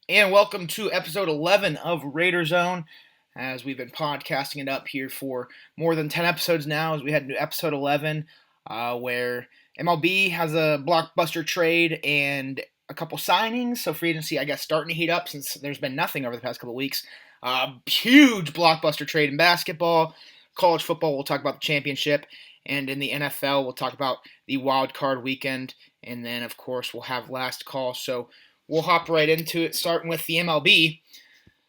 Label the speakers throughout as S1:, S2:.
S1: And welcome to episode 11 of RaiderZone, as we've been podcasting it up here for more than 10 episodes now, as we head into episode 11, where MLB has a blockbuster trade and a couple signings. So free agency, I guess, starting to heat up since there's been nothing over the past couple of weeks. Huge blockbuster trade in basketball. College football, we'll talk about the championship. And in the NFL, we'll talk about the wild card weekend. And then, of course, we'll have last call. So we'll hop right into it, starting with the MLB.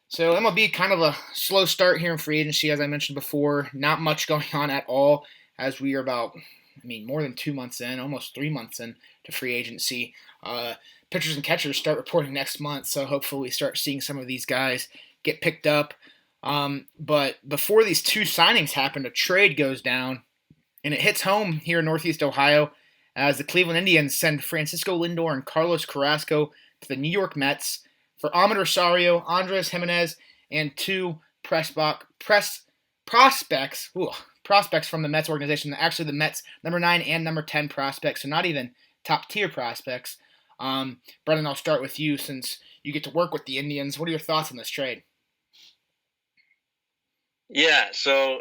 S1: So MLB, kind of a slow start here in free agency, as I mentioned before. Not much going on at all, as we are about, more than 2 months in, almost 3 months in to free agency. Pitchers and catchers start reporting next month, so hopefully we start seeing some of these guys get picked up. But before these two signings happen, a trade goes down, and it hits home here in Northeast Ohio, as the Cleveland Indians send Francisco Lindor and Carlos Carrasco to the New York Mets for Amed Rosario, Andres Jimenez, and two prospects from the Mets organization. Actually, the Mets number 9 and number 10 prospects, so not even top tier prospects. Brendan, I'll start with you since you get to work with the Indians. What are your thoughts on this trade?
S2: Yeah, so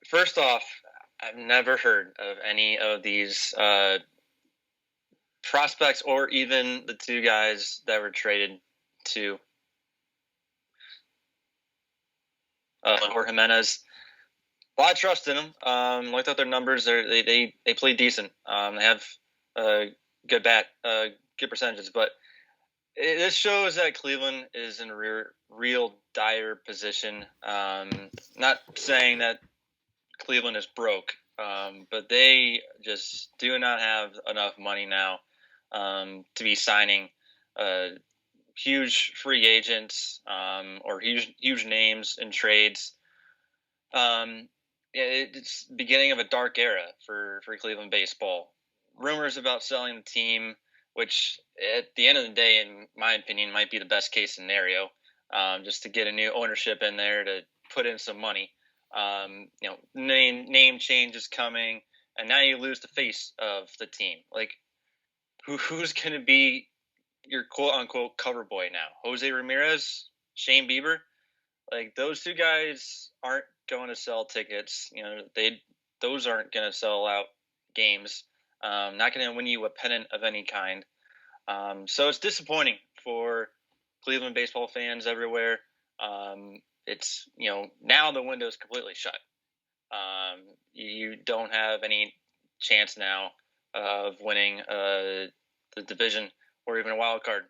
S2: first off, I've never heard of any of these prospects or even the two guys that were traded to or Jimenez. A lot of trust in them. Looked at their numbers; they play decent. They have good percentages, but this shows that Cleveland is in a real dire position. Not saying that Cleveland is broke, but they just do not have enough money now to be signing huge free agents or huge names in trades. It's the beginning of a dark era for Cleveland baseball. Rumors about selling the team, which at the end of the day, in my opinion, might be the best case scenario, just to get a new ownership in there to put in some money. Name change is coming, and now you lose the face of the team. Like, who's going to be your quote-unquote cover boy now? Jose Ramirez, Shane Bieber? Like, those two guys aren't going to sell tickets. Those aren't going to sell out games. Not going to win you a pennant of any kind. So it's disappointing for Cleveland baseball fans everywhere. It's, now the window is completely shut. You don't have any chance now of winning the division or even a wild card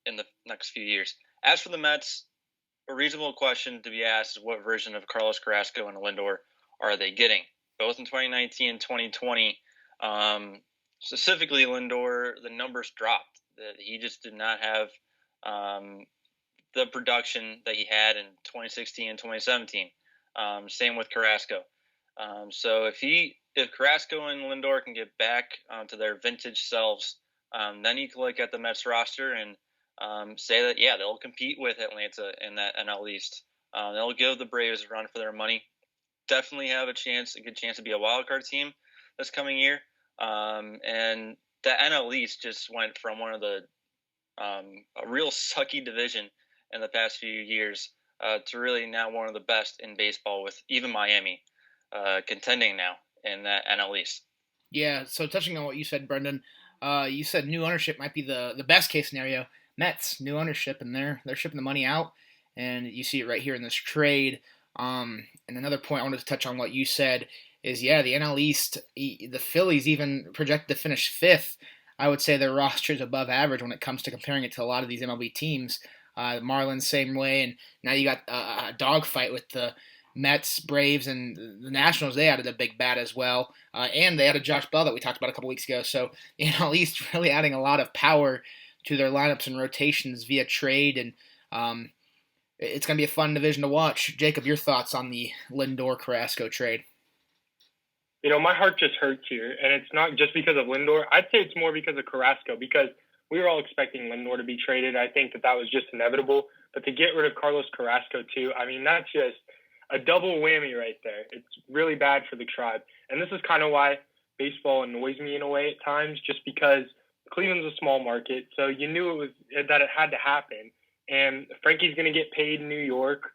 S2: in the next few years. As for the Mets, a reasonable question to be asked is what version of Carlos Carrasco and Lindor are they getting? Both in 2019 and 2020. Specifically, Lindor, the numbers dropped. He just did not have the production that he had in 2016 and 2017. Same with Carrasco. So if Carrasco and Lindor can get back to their vintage selves, then you can look at the Mets roster and say that, yeah, they'll compete with Atlanta in that NL East. They'll give the Braves a run for their money. Definitely have a good chance to be a wild card team this coming year. And the NL East just went from one of the a real sucky division in the past few years to really now one of the best in baseball, with even Miami contending now in that NL East.
S1: Yeah, so touching on what you said, Brendan, you said new ownership might be the best case scenario. Mets, new ownership, and they're shipping the money out, and you see it right here in this trade. And another point I wanted to touch on what you said is, the NL East, the Phillies even projected to finish 5th. I would say their roster is above average when it comes to comparing it to a lot of these MLB teams. The Marlins, same way, and now you got a dogfight with the Mets, Braves, and the Nationals. They added a big bat as well, and they added Josh Bell that we talked about a couple weeks ago. So the NL East really adding a lot of power to their lineups and rotations via trade, and it's going to be a fun division to watch. Jacob, your thoughts on the Lindor-Carrasco trade?
S3: My heart just hurts here, and it's not just because of Lindor. I'd say it's more because of Carrasco, because we were all expecting Lindor to be traded. I think that was just inevitable. But to get rid of Carlos Carrasco, too, that's just a double whammy right there. It's really bad for the Tribe. And this is kind of why baseball annoys me in a way at times, just because Cleveland's a small market, so you knew that it had to happen. And Frankie's going to get paid in New York.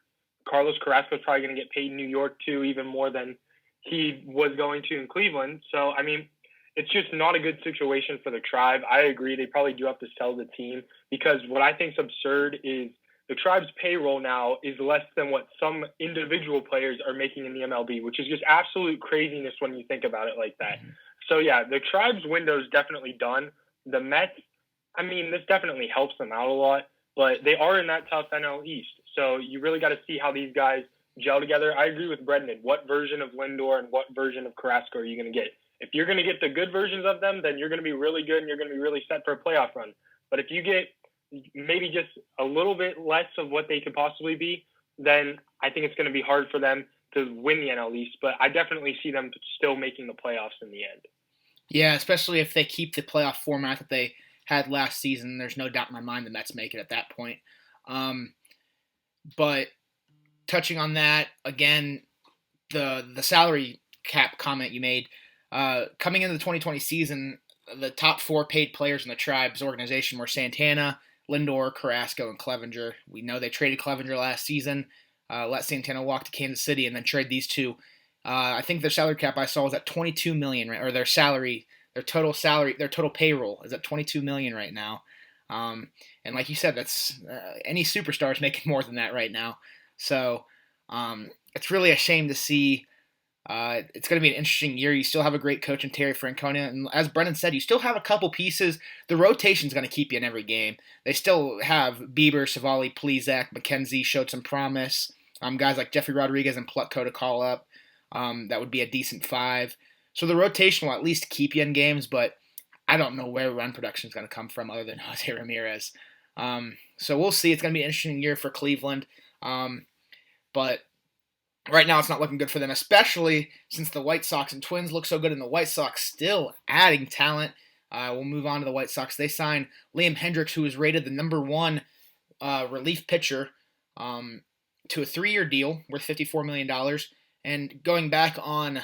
S3: Carlos Carrasco's probably going to get paid in New York too, even more than he was going to in Cleveland. So, I mean, it's just not a good situation for the Tribe. I agree. They probably do have to sell the team, because what I think is absurd is the Tribe's payroll now is less than what some individual players are making in the MLB, which is just absolute craziness when you think about it like that. So, yeah, the Tribe's window is definitely done. The Mets, I mean, this definitely helps them out a lot, but they are in that tough NL East. So you really got to see how these guys gel together. I agree with Brendan. What version of Lindor and what version of Carrasco are you going to get? If you're going to get the good versions of them, then you're going to be really good and you're going to be really set for a playoff run. But if you get maybe just a little bit less of what they could possibly be, then I think it's going to be hard for them to win the NL East. But I definitely see them still making the playoffs in the end.
S1: Yeah, especially if they keep the playoff format that they had last season. There's no doubt in my mind the Mets make it at that point. But touching on that, again, the salary cap comment you made, coming into the 2020 season, the top 4 paid players in the Tribe's organization were Santana, Lindor, Carrasco, and Clevenger. We know they traded Clevenger last season, let Santana walk to Kansas City, and then trade these two. I think their salary cap I saw was at $22 million, or their total payroll is at $22 million right now. And like you said, that's any superstar is making more than that right now. So it's really a shame to see. It's going to be an interesting year. You still have a great coach in Terry Francona, and as Brendan said, you still have a couple pieces. The rotation is going to keep you in every game. They still have Bieber, Savali, Plesac, McKenzie showed some promise. Guys like Jeffrey Rodriguez and Plutko to call up. That would be a decent 5. So the rotation will at least keep you in games, but I don't know where run production is going to come from other than Jose Ramirez. So we'll see. It's going to be an interesting year for Cleveland. But right now it's not looking good for them, especially since the White Sox and Twins look so good, and the White Sox still adding talent. We'll move on to the White Sox. They signed Liam Hendriks, who was rated the number 1 relief pitcher, to a 3-year deal worth $54 million. And going back on,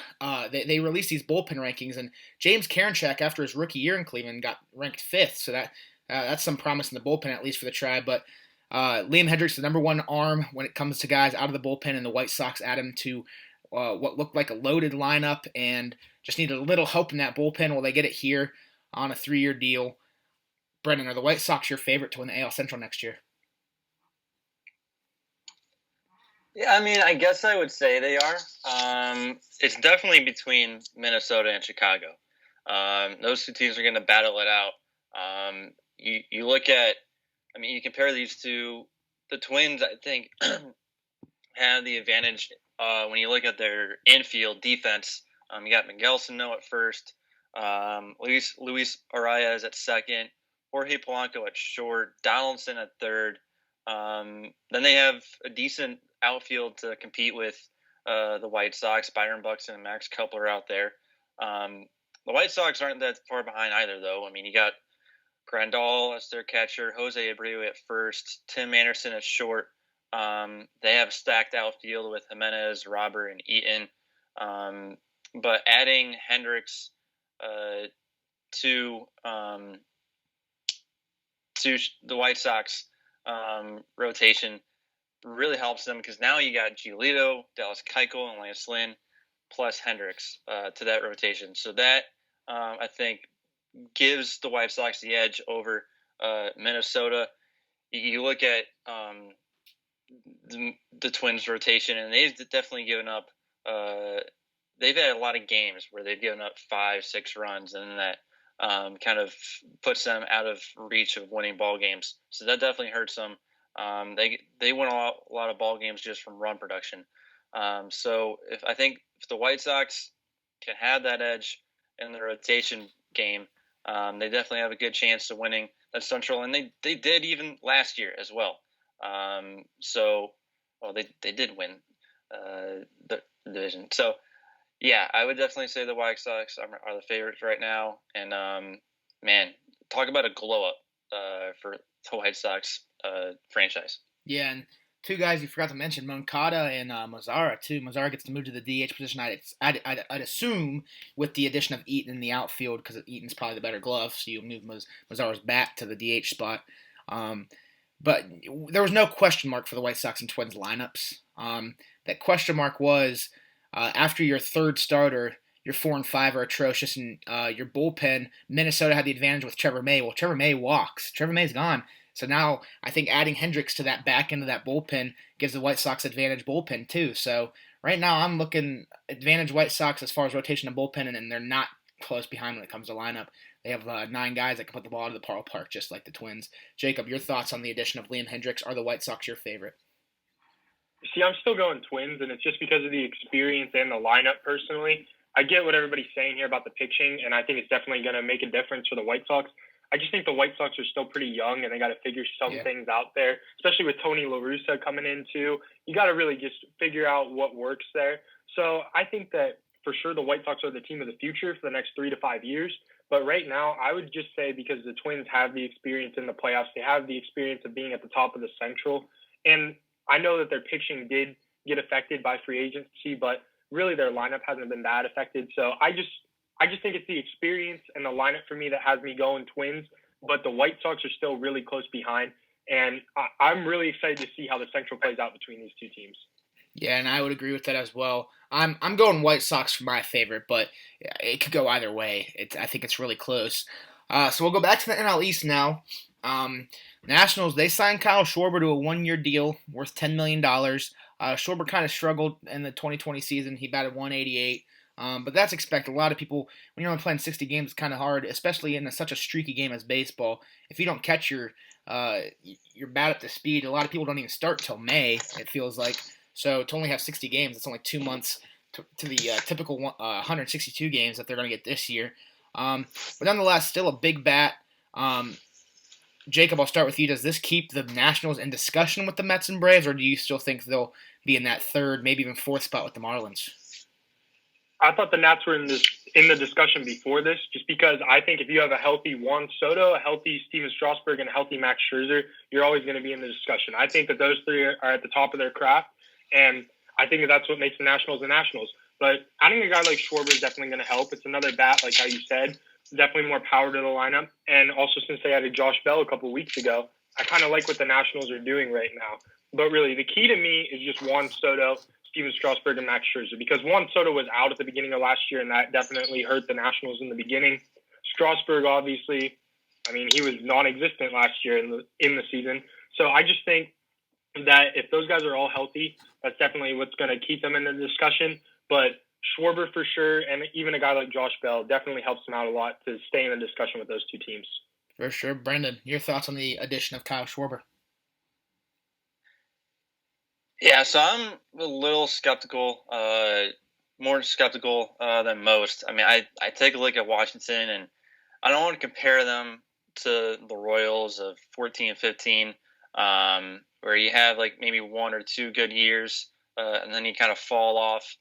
S1: they released these bullpen rankings, and James Karinchak, after his rookie year in Cleveland, got ranked 5th. So that's some promise in the bullpen, at least for the Tribe. But Liam Hendriks, the number 1 arm when it comes to guys out of the bullpen, and the White Sox add him to what looked like a loaded lineup, and just needed a little help in that bullpen. Well, they get it here on a 3-year deal. Brendan, are the White Sox your favorite to win the AL Central next year?
S2: Yeah, I mean, I guess I would say they are. It's definitely between Minnesota and Chicago. Those 2 teams are going to battle it out. You look at, I mean, you compare these two. The Twins, I think, have the advantage when you look at their infield defense. You got Miguel Sano at first, Luis Arias at second, Jorge Polanco at short, Donaldson at third. Then they have a decent outfield to compete with the White Sox. Byron Buxton and Max Kepler out there. The White Sox aren't that far behind either, though. I mean, you got Grandal as their catcher, Jose Abreu at first, Tim Anderson at short. They have a stacked outfield with Jimenez, Robert, and Eaton. But adding Hendricks to the White Sox rotation really helps them, because now you got Giolito, Dallas Keuchel, and Lance Lynn, plus Hendricks to that rotation. So that, I think, gives the White Sox the edge over Minnesota. You look at the Twins rotation, and they've definitely given up. They've had a lot of games where they've given up 5-6 runs, and that kind of puts them out of reach of winning ball games. So that definitely hurts them. They win a lot of ball games just from run production. So I think if the White Sox can have that edge in the rotation game, they definitely have a good chance of winning that Central, and they did even last year as well. They did win the division. So yeah, I would definitely say the White Sox are the favorites right now. And man, talk about a glow up for the White Sox franchise.
S1: Yeah, and 2 guys you forgot to mention, Moncada and Mazzara too. Mazzara gets to move to the DH position. I'd assume with the addition of Eaton in the outfield, because Eaton's probably the better glove, so you move Mazzara's back to the DH spot. but there was no question mark for the White Sox and Twins lineups. That question mark was after your third starter, your 4 and 5 are atrocious, and your bullpen, Minnesota had the advantage with Trevor May. Well, Trevor May walks. Trevor May's gone. So now I think adding Hendricks to that back end of that bullpen gives the White Sox advantage bullpen too. So right now I'm looking advantage White Sox as far as rotation of bullpen, and they're not close behind when it comes to lineup. They have 9 guys that can put the ball to the ballpark just like the Twins. Jacob, your thoughts on the addition of Liam Hendricks? Are the White Sox your favorite?
S3: See, I'm still going Twins, and it's just because of the experience and the lineup personally. I get what everybody's saying here about the pitching, and I think it's definitely going to make a difference for the White Sox. I just think the White Sox are still pretty young, and they got to figure some things out there, especially with Tony La Russa coming in too. You got to really just figure out what works there. So I think that for sure the White Sox are the team of the future for the next 3 to 5 years. But right now, I would just say because the Twins have the experience in the playoffs, they have the experience of being at the top of the Central, and I know that their pitching did get affected by free agency, but really their lineup hasn't been that affected. So I just think it's the experience and the lineup for me that has me going Twins, but the White Sox are still really close behind. And I'm really excited to see how the Central plays out between these two teams.
S1: Yeah, and I would agree with that as well. I'm going White Sox for my favorite, but it could go either way. I think it's really close. So we'll go back to the NL East now. Nationals, they signed Kyle Schwarber to a 1-year deal worth $10 million. Schwarber kind of struggled in the 2020 season. He batted 188. But that's expected. A lot of people, when you're only playing 60 games, it's kind of hard, especially in such a streaky game as baseball. If you don't catch your bat up to speed, a lot of people don't even start till May, it feels like. So to only have 60 games, it's only 2 months to the typical 162 games that they're going to get this year. But nonetheless, still a big bat. Jacob, I'll start with you. Does this keep the Nationals in discussion with the Mets and Braves, or do you still think they'll be in that third, maybe even fourth spot with the Marlins?
S3: I thought the Nats were in the discussion before this, just because I think if you have a healthy Juan Soto, a healthy Steven Strasburg, and a healthy Max Scherzer, you're always going to be in the discussion. I think that those three are at the top of their craft, and I think that that's what makes the Nationals the Nationals. But adding a guy like Schwarber is definitely going to help. It's another bat, like how you said, definitely more power to the lineup. And also, since they added Josh Bell a couple of weeks ago, I kind of like what the Nationals are doing right now. But really, the key to me is just Juan Soto, Steven Strasburg, and Max Scherzer, because Juan Soto was out at the beginning of last year, and that definitely hurt the Nationals in the beginning. Strasburg, obviously, I mean, he was non-existent last year in the season. So I just think that if those guys are all healthy, that's definitely what's going to keep them in the discussion. But Schwarber for sure, and even a guy like Josh Bell definitely helps them out a lot to stay in the discussion with those two teams.
S1: For sure. Brendan, your thoughts on the addition of Kyle Schwarber?
S2: Yeah, so I'm a little skeptical, more skeptical than most. I mean, I take a look at Washington, and I don't want to compare them to the Royals of 14 and 15, where you have like maybe 1 or 2 good years, and then you kind of fall off.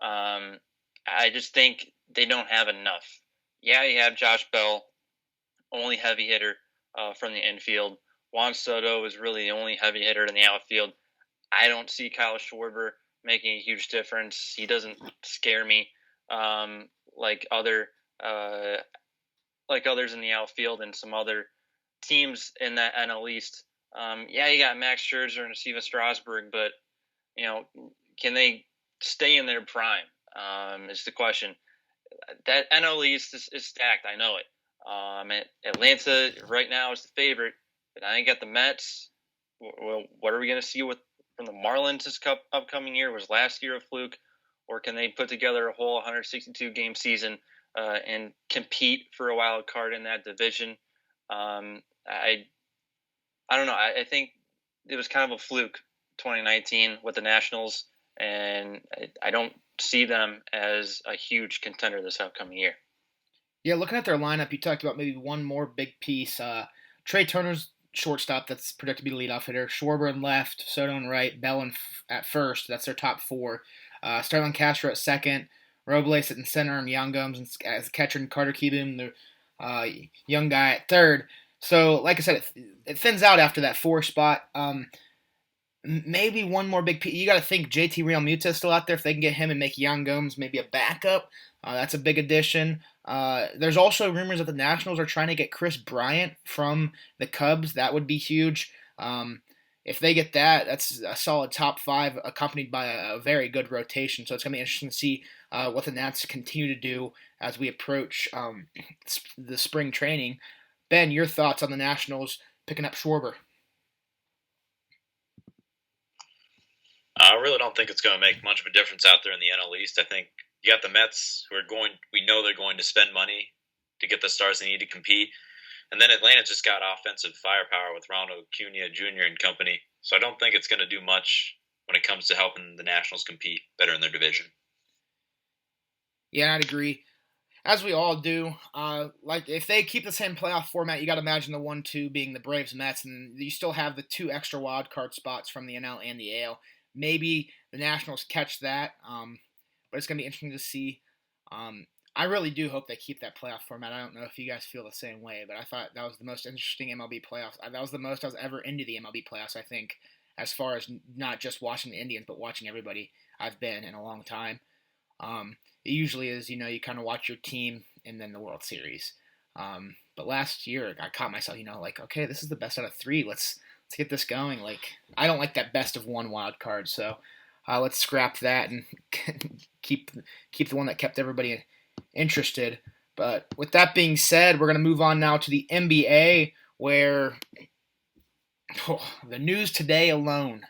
S2: I just think they don't have enough. Yeah, you have Josh Bell, only heavy hitter from the infield. Juan Soto is really the only heavy hitter in the outfield. I don't see Kyle Schwarber making a huge difference. He doesn't scare me like others in the outfield and some other teams in that NL East. Yeah, you got Max Scherzer and Steven Strasburg, but can they stay in their prime? Is the question. That NL East is stacked. I know it. Atlanta right now is the favorite, but I got the Mets. Well, what are we going to see from the Marlins this upcoming year? Was last year a fluke, or can they put together a whole 162 game season and compete for a wild card in that division? I don't know. I think it was kind of a fluke 2019 with the Nationals, and I don't see them as a huge contender this upcoming year.
S1: Yeah, looking at their lineup, you talked about maybe one more big piece. Trey Turner's shortstop, that's predicted to be the leadoff hitter. Schwarber in left, Soto in right, Bell at first. That's their top 4. Starlin Castro at second, Robles in center, and Young Gomes as catcher, and Carter Kieboom, the young guy, at third. So, like I said, it thins out after that 4 spot. Maybe one more big piece. You got to think JT Realmuto is still out there. If they can get him and make Young Gomes maybe a backup, that's a big addition. There's also rumors that the Nationals are trying to get Chris Bryant from the Cubs. That would be huge. If they get that, that's a solid top 5 accompanied by a very good rotation. So it's going to be interesting to see what the Nats continue to do as we approach the spring training. Ben, your thoughts on the Nationals picking up Schwarber?
S4: I really don't think it's going to make much of a difference out there in the NL East. I think you got the Mets who are we know they're going to spend money to get the stars they need to compete. And then Atlanta just got offensive firepower with Ronald Acuna Jr. and company. So I don't think it's going to do much when it comes to helping the Nationals compete better in their division.
S1: Yeah, I'd agree. As we all do, like if they keep the same playoff format, you got to imagine the 1-2 being the Braves Mets, and you still have the 2 extra wild card spots from the NL and the AL. Maybe the Nationals catch that, but it's going to be interesting to see. I really do hope they keep that playoff format. I don't know if you guys feel the same way, but I thought that was the most interesting MLB playoffs. That was the most I was ever into the MLB playoffs, I think, as far as not just watching the Indians, but watching everybody I've been in a long time. It usually is, you kind of watch your team and then the World Series. But last year, I caught myself, like, okay, this is the best out of 3. Let's get this going. Like, I don't like that best of 1 wild card, so let's scrap that and keep the one that kept everybody interested. But with that being said, we're going to move on now to the NBA, where the news today alone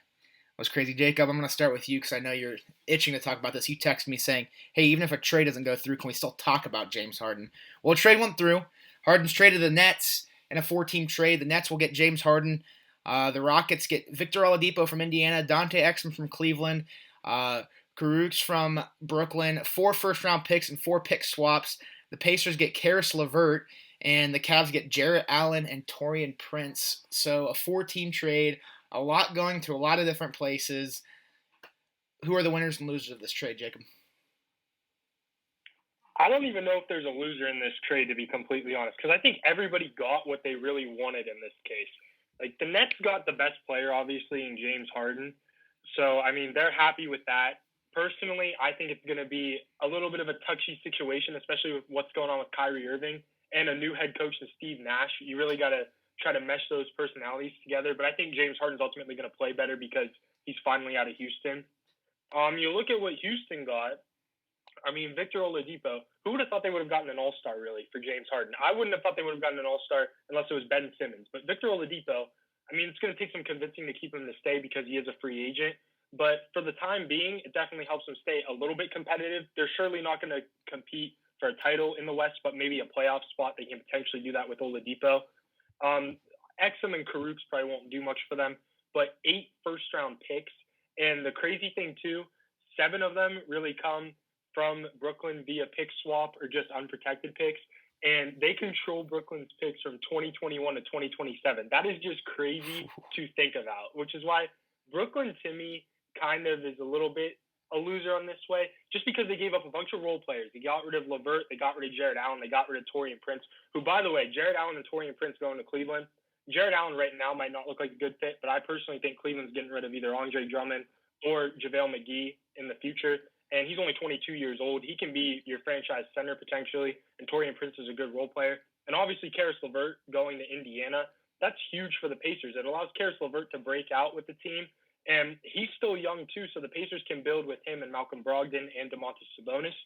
S1: was crazy. Jacob, I'm going to start with you because I know you're itching to talk about this. You texted me saying, hey, even if a trade doesn't go through, can we still talk about James Harden? Well, a trade went through. Harden's traded the Nets in a 4-team trade. The Nets will get James Harden. The Rockets get Victor Oladipo from Indiana, Dante Exum from Cleveland, Karooks from Brooklyn, 4 first-round picks and 4 pick swaps. The Pacers get Karis LeVert, and the Cavs get Jarrett Allen and Taurean Prince. So a 4-team trade, a lot going to a lot of different places. Who are the winners and losers of this trade, Jacob?
S3: I don't even know if there's a loser in this trade, to be completely honest, because I think everybody got what they really wanted in this case. Like, the Nets got the best player, obviously, in James Harden. So, I mean, they're happy with that. Personally, I think it's going to be a little bit of a touchy situation, especially with what's going on with Kyrie Irving and a new head coach in Steve Nash. You really got to try to mesh those personalities together. But I think James Harden's ultimately going to play better because he's finally out of Houston. You look at what Houston got. I mean, Victor Oladipo, who would have thought they would have gotten an all-star, really, for James Harden? I wouldn't have thought they would have gotten an all-star unless it was Ben Simmons. But Victor Oladipo, I mean, it's going to take some convincing to keep him to stay because he is a free agent. But for the time being, it definitely helps him stay a little bit competitive. They're surely not going to compete for a title in the West, but maybe a playoff spot. They can potentially do that with Oladipo. Exum and Karooks probably won't do much for them, but 8 first-round picks. And the crazy thing, too, 7 of them really come from Brooklyn via pick swap or just unprotected picks. And they control Brooklyn's picks from 2021 to 2027. That is just crazy to think about, which is why Brooklyn, to me, kind of is a little bit a loser on this way, just because they gave up a bunch of role players. They got rid of LeVert. They got rid of Jarrett Allen. They got rid of Taurean Prince, who, by the way, Jarrett Allen and Taurean Prince going to Cleveland. Jarrett Allen right now might not look like a good fit, but I personally think Cleveland's getting rid of either Andre Drummond or JaVale McGee in the future. And he's only 22 years old. He can be your franchise center potentially, and Taurean Prince is a good role player. And obviously, Karis LeVert going to Indiana, that's huge for the Pacers. It allows Karis LeVert to break out with the team, and he's still young too, so the Pacers can build with him and Malcolm Brogdon and Domantas Sabonis.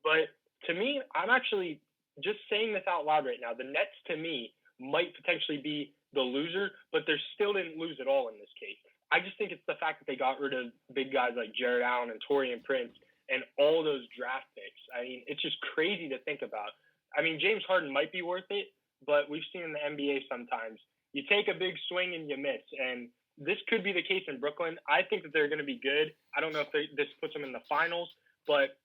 S3: But to me, I'm actually just saying this out loud right now. The Nets, to me, might potentially be the loser, but they still didn't lose at all in this case. I just think it's the fact that they got rid of big guys like Jarrett Allen and Taurean Prince and all those draft picks. I mean, it's just crazy to think about. I mean, James Harden might be worth it, but we've seen in the NBA sometimes you take a big swing and you miss. And this could be the case in Brooklyn. I think that they're going to be good. I don't know if this puts them in the finals, but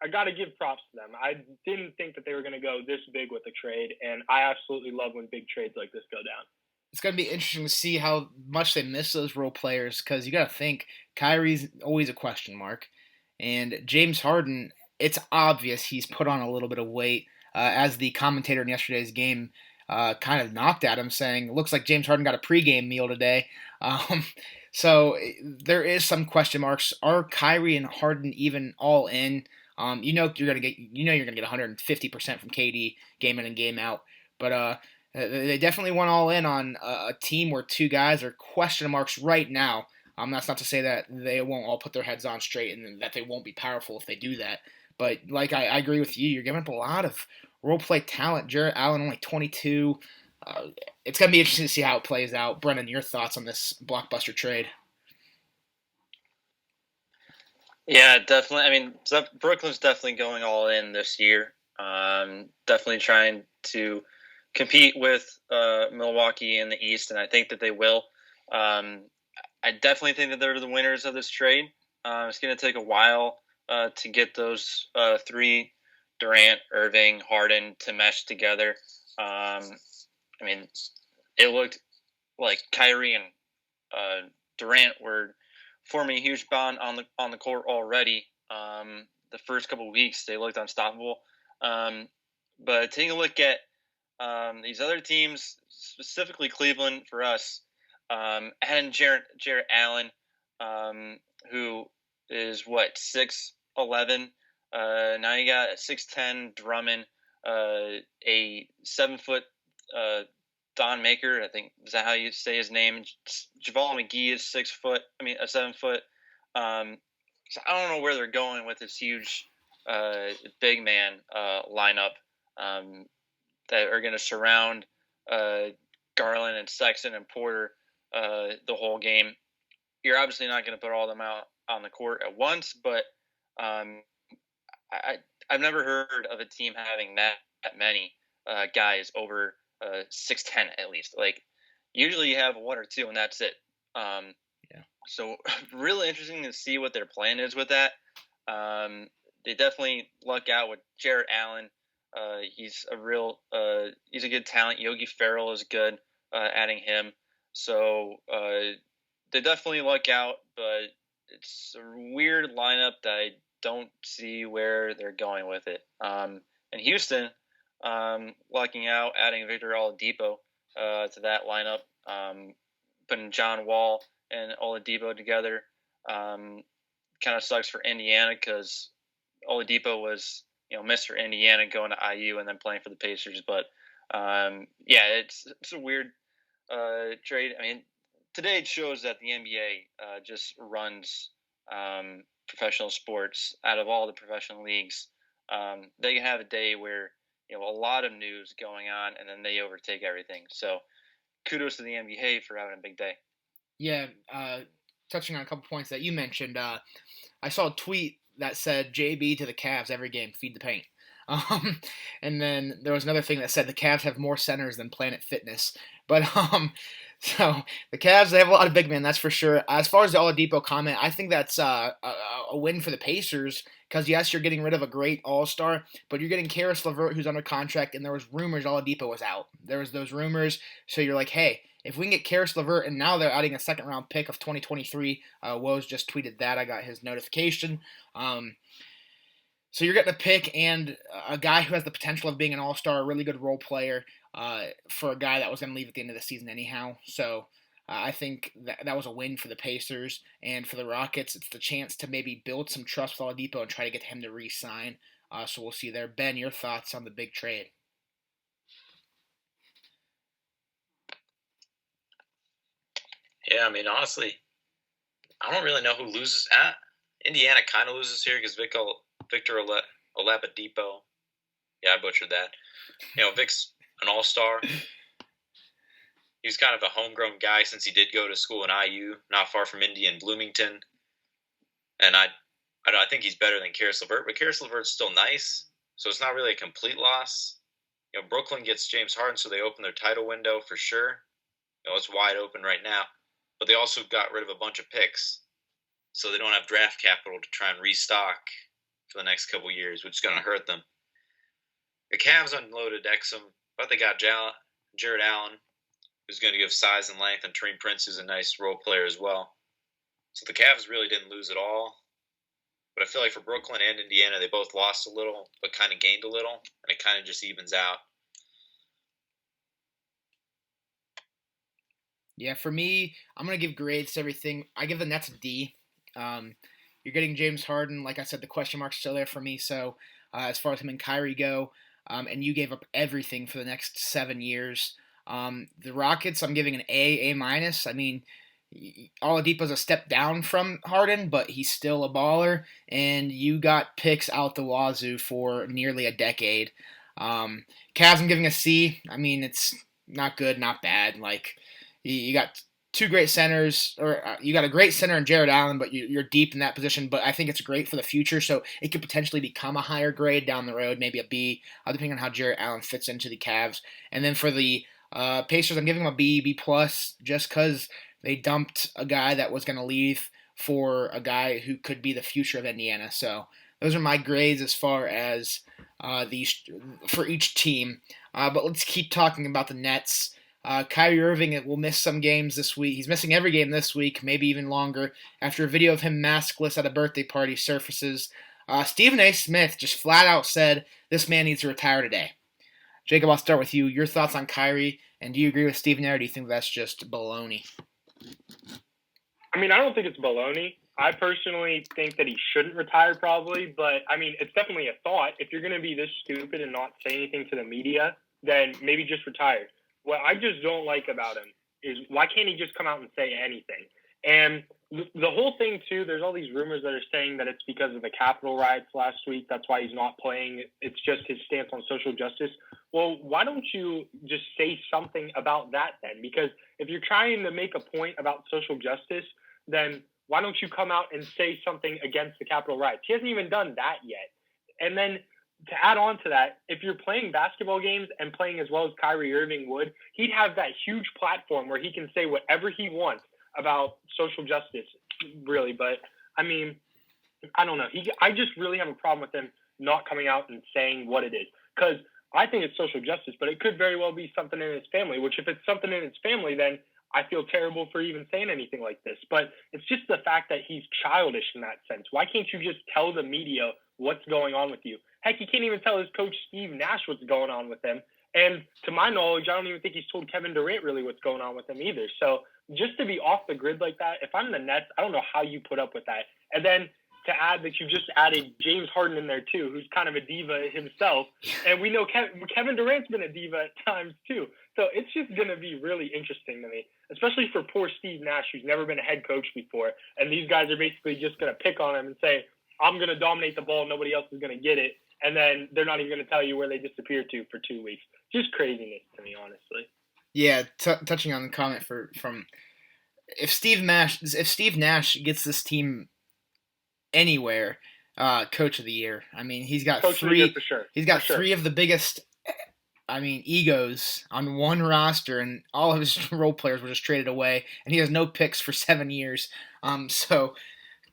S3: I got to give props to them. I didn't think that they were going to go this big with the trade, and I absolutely love when big trades like this go down.
S1: It's going to be interesting to see how much they miss those role players, because you got to think Kyrie's always a question mark. And James Harden, it's obvious he's put on a little bit of weight, as the commentator in yesterday's game kind of knocked at him, saying, looks like James Harden got a pregame meal today. So there is some question marks. Are Kyrie and Harden even all in? You're gonna get 150% from KD game in and game out. But They definitely went all in on a team where two guys are question marks right now. That's not to say that they won't all put their heads on straight and that they won't be powerful if they do that. But like I agree with you, you're giving up a lot of role play talent. Jarrett Allen, only 22. It's going to be interesting to see how it plays out. Brennan, your thoughts on this blockbuster trade?
S2: Yeah, definitely. I mean, Brooklyn's definitely going all in this year. Definitely trying to compete with Milwaukee in the East, and I think that they will. I definitely think that they're the winners of this trade. It's going to take a while to get those three, Durant, Irving, Harden, to mesh together. I mean, it looked like Kyrie and Durant were forming a huge bond on the court already. The first couple of weeks, they looked unstoppable. But taking a look at these other teams, specifically Cleveland for us, adding Jarrett Allen, who is 6'11". Now you got a 6'10" Drummond, a 7-foot Don Maker. I think, is that how you say his name? JaVale McGee is 6 foot. A 7 foot. So I don't know where they're going with this huge big man lineup that are going to surround Garland and Sexton and Porter the whole game. You're obviously not going to put all of them out on the court at once, but I've never heard of a team having that many guys over 6'10" at least. Like, usually you have one or two and that's it. So really interesting to see what their plan is with that. They definitely luck out with Jarrett Allen. He's a good talent. Yogi Ferrell is good, adding him. So they definitely luck out, but it's a weird lineup that I don't see where they're going with it. And Houston, lucking out, adding Victor Oladipo to that lineup, putting John Wall and Oladipo together. Kind of sucks for Indiana because Oladipo was, Mr. Indiana going to IU and then playing for the Pacers. But it's a weird trade. I mean, today it shows that the NBA just runs professional sports out of all the professional leagues. They can have a day where a lot of news going on and then they overtake everything. So kudos to the NBA for having a big day.
S1: Yeah, touching on a couple points that you mentioned, I saw a tweet that said JB to the Cavs every game, feed the paint. And then there was another thing that said the Cavs have more centers than Planet Fitness. But so the Cavs, they have a lot of big men, that's for sure. As far as the Oladipo comment, I think that's a win for the Pacers because, yes, you're getting rid of a great all-star, but you're getting Karis LeVert, who's under contract, and there was rumors Oladipo was out. There was those rumors, so you're like, hey, if we can get Karis LeVert, and now they're adding a second-round pick of 2023. Woes just tweeted that. I got his notification. So you're getting a pick and a guy who has the potential of being an all-star, a really good role player for a guy that was going to leave at the end of the season anyhow. So I think that was a win for the Pacers. And for the Rockets, it's the chance to maybe build some trust with Oladipo and try to get him to re-sign. So we'll see there. Ben, your thoughts on the big trade?
S4: Yeah, honestly, I don't really know who loses. Indiana kind of loses here because Victor Oladipo. Yeah, I butchered that. Vic's an all-star. He's kind of a homegrown guy since he did go to school in IU, not far from Indy and Bloomington. And I think he's better than Karis LeVert, but Karis LeVert's still nice, so it's not really a complete loss. Brooklyn gets James Harden, so they open their title window for sure. It's wide open right now. But they also got rid of a bunch of picks, so they don't have draft capital to try and restock for the next couple years, which is going to hurt them. The Cavs unloaded Exum, but they got Jarrett Allen, who's going to give size and length, and Taurean Prince is a nice role player as well. So the Cavs really didn't lose at all. But I feel like for Brooklyn and Indiana, they both lost a little, but kind of gained a little, and it kind of just evens out.
S1: Yeah, for me, I'm going to give grades to everything. I give the Nets a D. You're getting James Harden. Like I said, the question mark's still there for me. So as far as him and Kyrie go, and you gave up everything for the next 7 years, The Rockets, I'm giving an A minus. I mean, Oladipo's a step down from Harden, but he's still a baller, and you got picks out the wazoo for nearly a decade. Cavs, I'm giving a C. I mean, it's not good, not bad. Like, you got two great centers, or you got a great center in Jared Allen, but you're deep in that position. But I think it's great for the future, so it could potentially become a higher grade down the road, maybe a B, depending on how Jared Allen fits into the Cavs. And then for the Pacers, I'm giving them a B plus, just because they dumped a guy that was going to leave for a guy who could be the future of Indiana. So those are my grades as far as these for each team. But let's keep talking about the Nets. Kyrie Irving will miss some games this week. He's missing every game this week, maybe even longer, after a video of him maskless at a birthday party surfaces. Stephen A. Smith just flat out said this man needs to retire today. Jacob, I'll start with you. Your thoughts on Kyrie, and do you agree with Stephen A., or do you think that's just baloney?
S3: I mean, I don't think it's baloney. I personally think that he shouldn't retire probably, but I mean, it's definitely a thought. If you're going to be this stupid and not say anything to the media, then maybe just retire. What I just don't like about him is why can't he just come out and say anything? And the whole thing, too, there's all these rumors that are saying that it's because of the Capitol riots last week. That's why he's not playing. It's just his stance on social justice. Well, why don't you just say something about that then? Because if you're trying to make a point about social justice, then why don't you come out and say something against the Capitol riots? He hasn't even done that yet. And then to add on to that, if you're playing basketball games and playing as well as Kyrie Irving would, he'd have that huge platform where he can say whatever he wants about social justice, really. But, I mean, I don't know. I just really have a problem with him not coming out and saying what it is. Because I think it's social justice, but it could very well be something in his family, which if it's something in his family, then I feel terrible for even saying anything like this. But it's just the fact that he's childish in that sense. Why can't you just tell the media what's going on with you? Heck, he can't even tell his coach Steve Nash what's going on with him. And to my knowledge, I don't even think he's told Kevin Durant really what's going on with him either. So just to be off the grid like that, if I'm the Nets, I don't know how you put up with that. And then to add that you just added James Harden in there too, who's kind of a diva himself. And we know Kevin Durant's been a diva at times too. So it's just going to be really interesting to me, especially for poor Steve Nash, who's never been a head coach before. And these guys are basically just going to pick on him and say, I'm going to dominate the ball. Nobody else is going to get it. And then they're not even going to tell you where they disappeared to for 2 weeks. Just craziness to me, honestly.
S1: Yeah, touching on the comment from if Steve Nash gets this team anywhere, coach of the year. I mean, he's got
S3: coach
S1: three.
S3: For sure.
S1: He's got three of the biggest. I mean, egos on one roster, and all of his role players were just traded away, and he has no picks for 7 years. So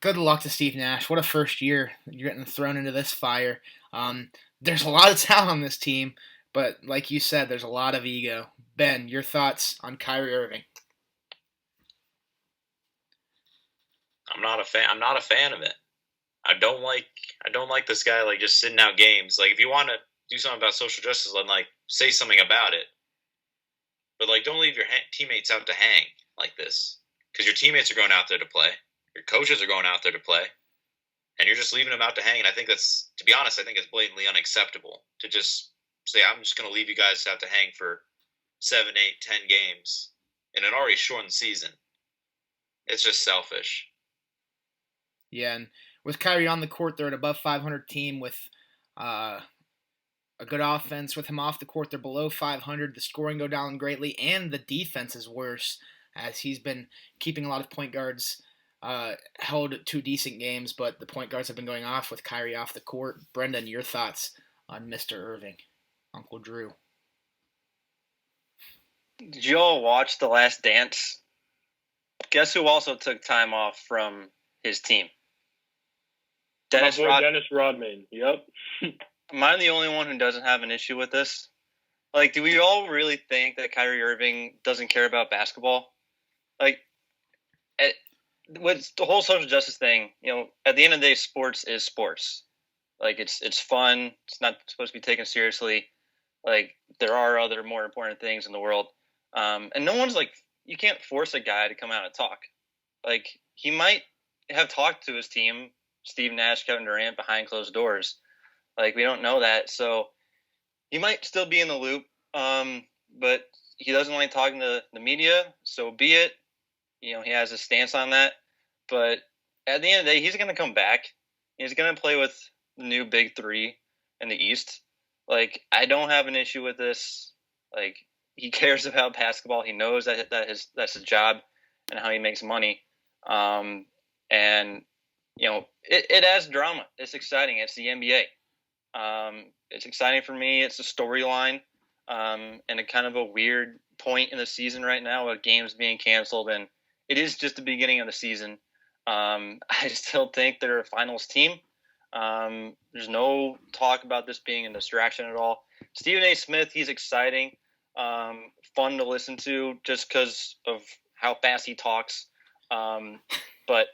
S1: good luck to Steve Nash. What a first year. You're getting thrown into this fire. There's a lot of talent on this team, but like you said, there's a lot of ego. Ben, your thoughts on Kyrie Irving?
S4: I'm not a fan of it. I don't like this guy like just sitting out games. Like if you want to do something about social justice, then like say something about it. But like don't leave your teammates out to hang like this, because your teammates are going out there to play. Your coaches are going out there to play. And you're just leaving them out to hang. And I think that's, to be honest, I think it's blatantly unacceptable to just say, I'm just going to leave you guys out to hang for 7, 8, 10 games in an already shortened season. It's just selfish.
S1: Yeah, and with Kyrie on the court, they're an above 500 team with a good offense. With him off the court, they're below 500. The scoring go down greatly, and the defense is worse, as he's been keeping a lot of point guards held to decent games, but the point guards have been going off with Kyrie off the court. Brendan, your thoughts on Mr. Irving, Uncle Drew?
S2: Did you all watch The Last Dance? Guess who also took time off from his team?
S3: Dennis Rodman. Yep.
S2: Am I the only one who doesn't have an issue with this? Like, do we all really think that Kyrie Irving doesn't care about basketball? Like, what's the whole social justice thing? You know, at the end of the day, sports is sports. Like, it's fun. It's not supposed to be taken seriously. Like, there are other more important things in the world. And no one's like, you can't force a guy to come out and talk. Like, he might have talked to his team, Steve Nash, Kevin Durant, behind closed doors. Like, we don't know that. So he might still be in the loop. But he doesn't like talking to the media, so be it. He has a stance on that. But at the end of the day, he's going to come back. He's going to play with the new big three in the East. I don't have an issue with this. He cares about basketball. He knows that's his job and how he makes money. And it adds drama. It's exciting. It's the NBA. It's exciting for me. It's a storyline, and a kind of a weird point in the season right now with games being canceled, and it is just the beginning of the season. I still think they're a finals team. There's no talk about this being a distraction at all. Stephen A. Smith, he's exciting, fun to listen to just because of how fast he talks. But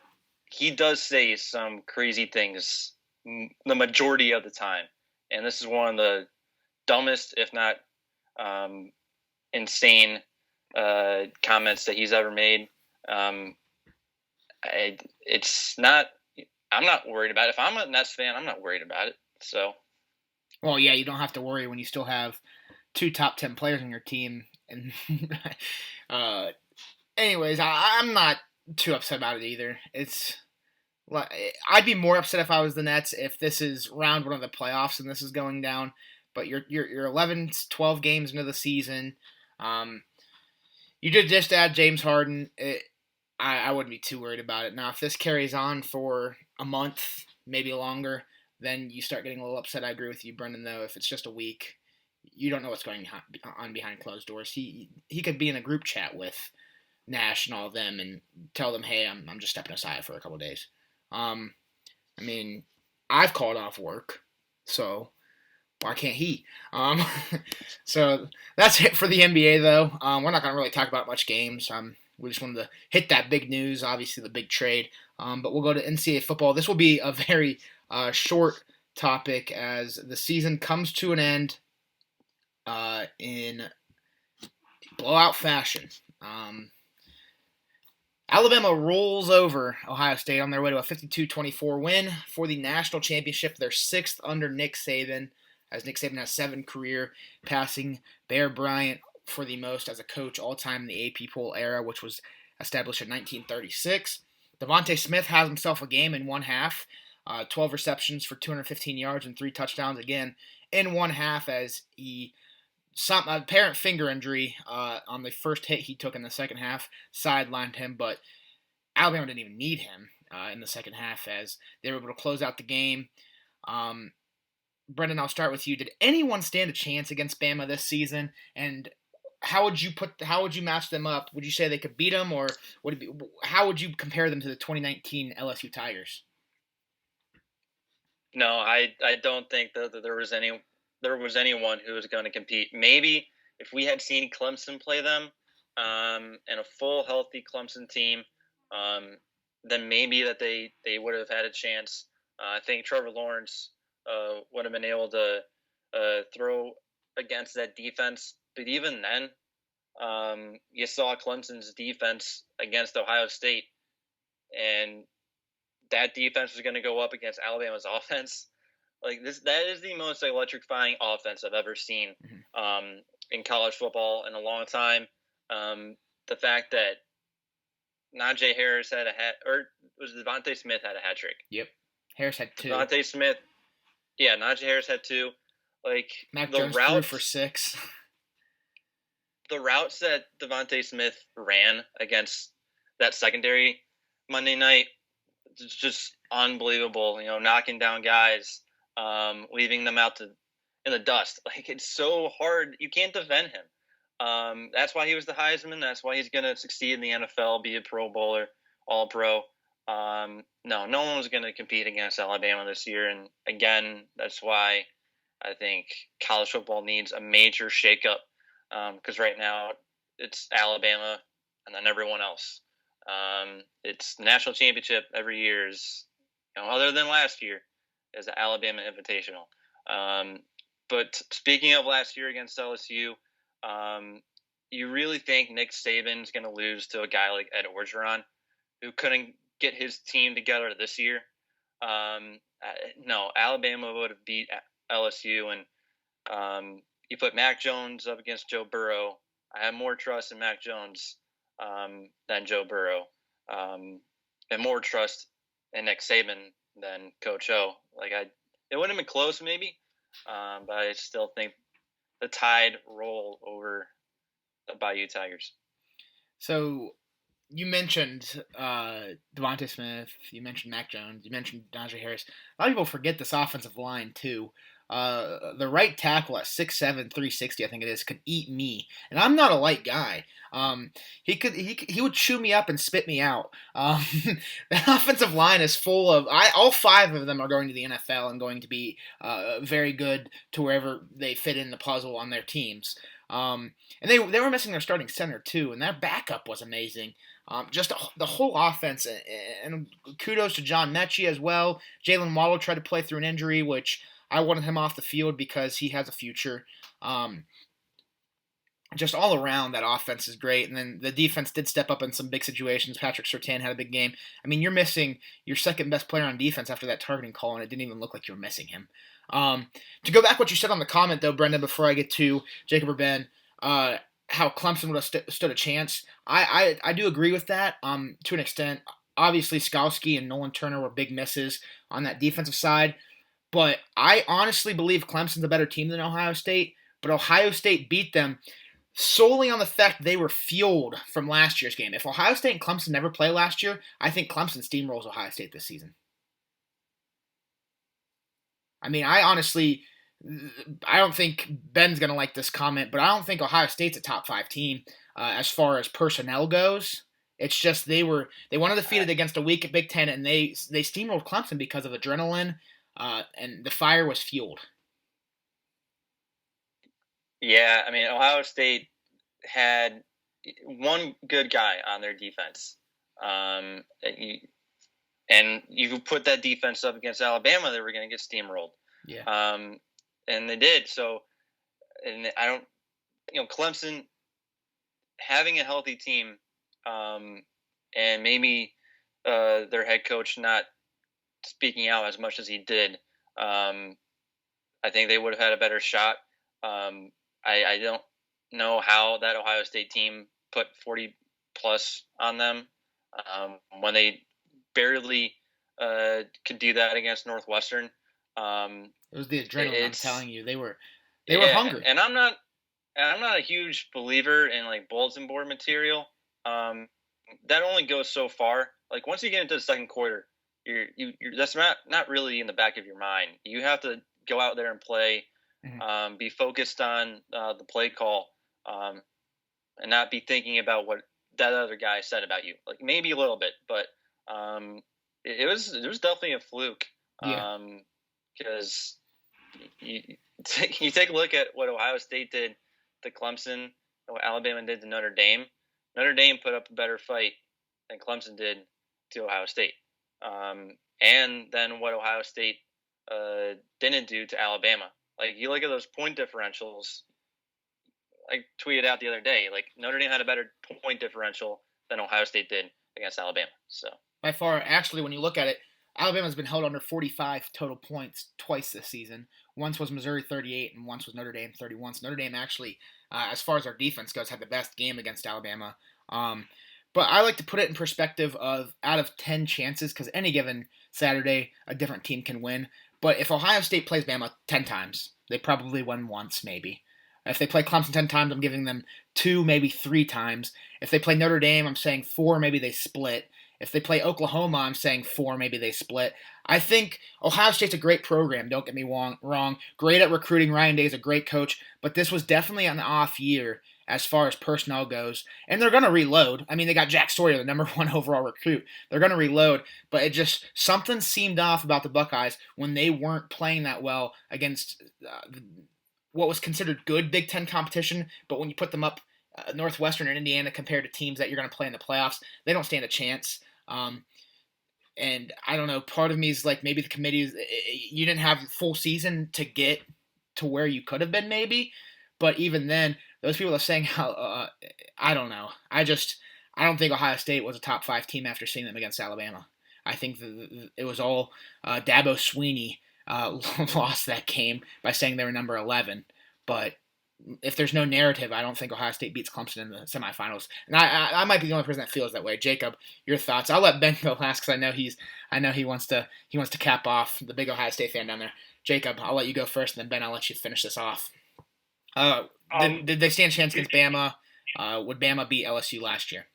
S2: he does say some crazy things the majority of the time. And this is one of the dumbest, if not insane comments that he's ever made. I'm not worried about it. If I'm a Nets fan, I'm not worried about it. So,
S1: well, yeah, you don't have to worry when you still have 2 top 10 players on your team. And anyways, I'm not too upset about it either. I'd be more upset if I was the Nets if this is round 1 of the playoffs and this is going down. But you're 11, 12 games into the season. You did just add James Harden. I wouldn't be too worried about it. Now, if this carries on for a month, maybe longer, then you start getting a little upset. I agree with you, Brendan, though. If it's just a week, you don't know what's going on behind closed doors. He could be in a group chat with Nash and all of them and tell them, hey, I'm just stepping aside for a couple of days. I mean, I've called off work, so why can't he? So that's it for the NBA, though. We're not going to really talk about much games. We just wanted to hit that big news, obviously the big trade. But we'll go to NCAA football. This will be a very short topic as the season comes to an end in blowout fashion. Alabama rolls over Ohio State on their way to a 52-24 win for the national championship. They're 6th under Nick Saban, as Nick Saban has 7 career, passing Bear Bryant for the most as a coach all-time in the AP poll era, which was established in 1936. Devontae Smith has himself a game in one half, 12 receptions for 215 yards and 3 touchdowns again in one half as some apparent finger injury on the first hit he took in the second half sidelined him, but Alabama didn't even need him in the second half as they were able to close out the game. Brendan, I'll start with you. Did anyone stand a chance against Bama this season? And how would you match them up? Would you say they could beat them, or how would you compare them to the 2019 LSU Tigers?
S2: No, I don't think that there was anyone who was going to compete. Maybe if we had seen Clemson play them and a full healthy Clemson team, then maybe that they would have had a chance. I think Trevor Lawrence would have been able to throw against that defense. But even then, you saw Clemson's defense against Ohio State, and that defense was going to go up against Alabama's offense. That is the most electrifying offense I've ever seen in college football in a long time. The fact that Najee Harris had was Devontae Smith had a hat trick.
S1: Yep, Harris had 2.
S2: Devontae Smith, yeah, Najee Harris had 2.
S1: Mac Jones threw for 6.
S2: The routes that Devontae Smith ran against that secondary Monday night, it's just unbelievable. Knocking down guys, leaving them out in the dust. It's so hard. You can't defend him. That's why he was the Heisman. That's why he's going to succeed in the NFL, be a Pro Bowler, All-Pro. No one was going to compete against Alabama this year. And again, that's why I think college football needs a major shakeup. Because right now it's Alabama and then everyone else. It's the national championship every year is, other than last year, is the Alabama Invitational. But speaking of last year against LSU, you really think Nick Saban's going to lose to a guy like Ed Orgeron, who couldn't get his team together this year? No, Alabama would have beat LSU, and you put Mac Jones up against Joe Burrow. I have more trust in Mac Jones than Joe Burrow, and more trust in Nick Saban than Coach O. It wouldn't have been close maybe, but I still think the Tide roll over the Bayou Tigers.
S1: So you mentioned Devontae Smith, you mentioned Mac Jones, you mentioned Najee Harris. A lot of people forget this offensive line too. The right tackle at 6'7", 360, I think it is, could eat me, and I'm not a light guy. He would chew me up and spit me out. The offensive line is full of all 5 of them are going to the NFL and going to be very good to wherever they fit in the puzzle on their teams. And they were missing their starting center too, and their backup was amazing. Just the whole offense, and kudos to John Mechie as well. Jalen Waddle tried to play through an injury, which I wanted him off the field because he has a future. Just all around, that offense is great. And then the defense did step up in some big situations. Patrick Surtain had a big game. I mean, you're missing your second best player on defense after that targeting call, and it didn't even look like you were missing him. To go back what you said on the comment, though, Brendan, before I get to Jacob or Ben, how Clemson would have stood a chance. I do agree with that to an extent. Obviously, Skowski and Nolan Turner were big misses on that defensive side. But I honestly believe Clemson's a better team than Ohio State. But Ohio State beat them solely on the fact they were fueled from last year's game. If Ohio State and Clemson never play last year, I think Clemson steamrolls Ohio State this season. I mean, I don't think Ben's going to like this comment, but I don't think Ohio State's a top 5 team as far as personnel goes. It's just they won undefeated against a weak Big Ten, and they steamrolled Clemson because of adrenaline. And the fire was fueled. Yeah,
S2: I mean, Ohio State had one good guy on their defense. And you put that defense up against Alabama, they were going to get steamrolled.
S1: Yeah.
S2: And they did. So, and I don't, Clemson having a healthy team, and maybe their head coach not speaking out as much as he did, I think they would have had a better shot. I don't know how that Ohio State team put 40 plus on them when they barely could do that against Northwestern. It
S1: was the adrenaline. I'm telling you, they were hungry.
S2: And I'm not a huge believer in like bulletin board material. That only goes so far. Like once you get into the second quarter, you're that's not really in the back of your mind. You have to go out there and play, be focused on the play call, and not be thinking about what that other guy said about you. Like maybe a little bit, but it was definitely a fluke. Because you take a look at what Ohio State did to Clemson, and what Alabama did to Notre Dame. Notre Dame put up a better fight than Clemson did to Ohio State. And then what Ohio State didn't do to Alabama. Like, you look at those point differentials. I tweeted out the other day, like, Notre Dame had a better point differential than Ohio State did against Alabama. So
S1: by far, actually, when you look at it, Alabama's been held under 45 total points twice this season. Once was Missouri 38, and once was Notre Dame 31. So Notre Dame actually, as far as our defense goes, had the best game against Alabama. But I like to put it in perspective of out of 10 chances, because any given Saturday, a different team can win. But if Ohio State plays Bama 10 times, they probably win once, maybe. If they play Clemson 10 times, I'm giving them 2, maybe 3 times. If they play Notre Dame, I'm saying 4, maybe they split. If they play Oklahoma, I'm saying 4, maybe they split. I think Ohio State's a great program, don't get me wrong. Great at recruiting. Ryan Day is a great coach. But this was definitely an off year as far as personnel goes. And they're going to reload. I mean, they got Jack Sawyer, the number 1 overall recruit. They're going to reload. But it just, something seemed off about the Buckeyes when they weren't playing that well against what was considered good Big Ten competition. But when you put them up, Northwestern and Indiana compared to teams that you're going to play in the playoffs, they don't stand a chance. And I don't know, part of me is like maybe the committee, you didn't have full season to get to where you could have been maybe, but even then, those people are saying how, I don't know. I don't think Ohio State was a top 5 team after seeing them against Alabama. I think it was all Dabo Swinney lost that game by saying they were number 11, but if there's no narrative, I don't think Ohio State beats Clemson in the semifinals. And I might be the only person that feels that way. Jacob, your thoughts? I'll let Ben go last because I know he wants to cap off, the big Ohio State fan down there. Jacob, I'll let you go first, and then Ben, I'll let you finish this off. Did they stand a chance against Bama? Would Bama beat LSU last year?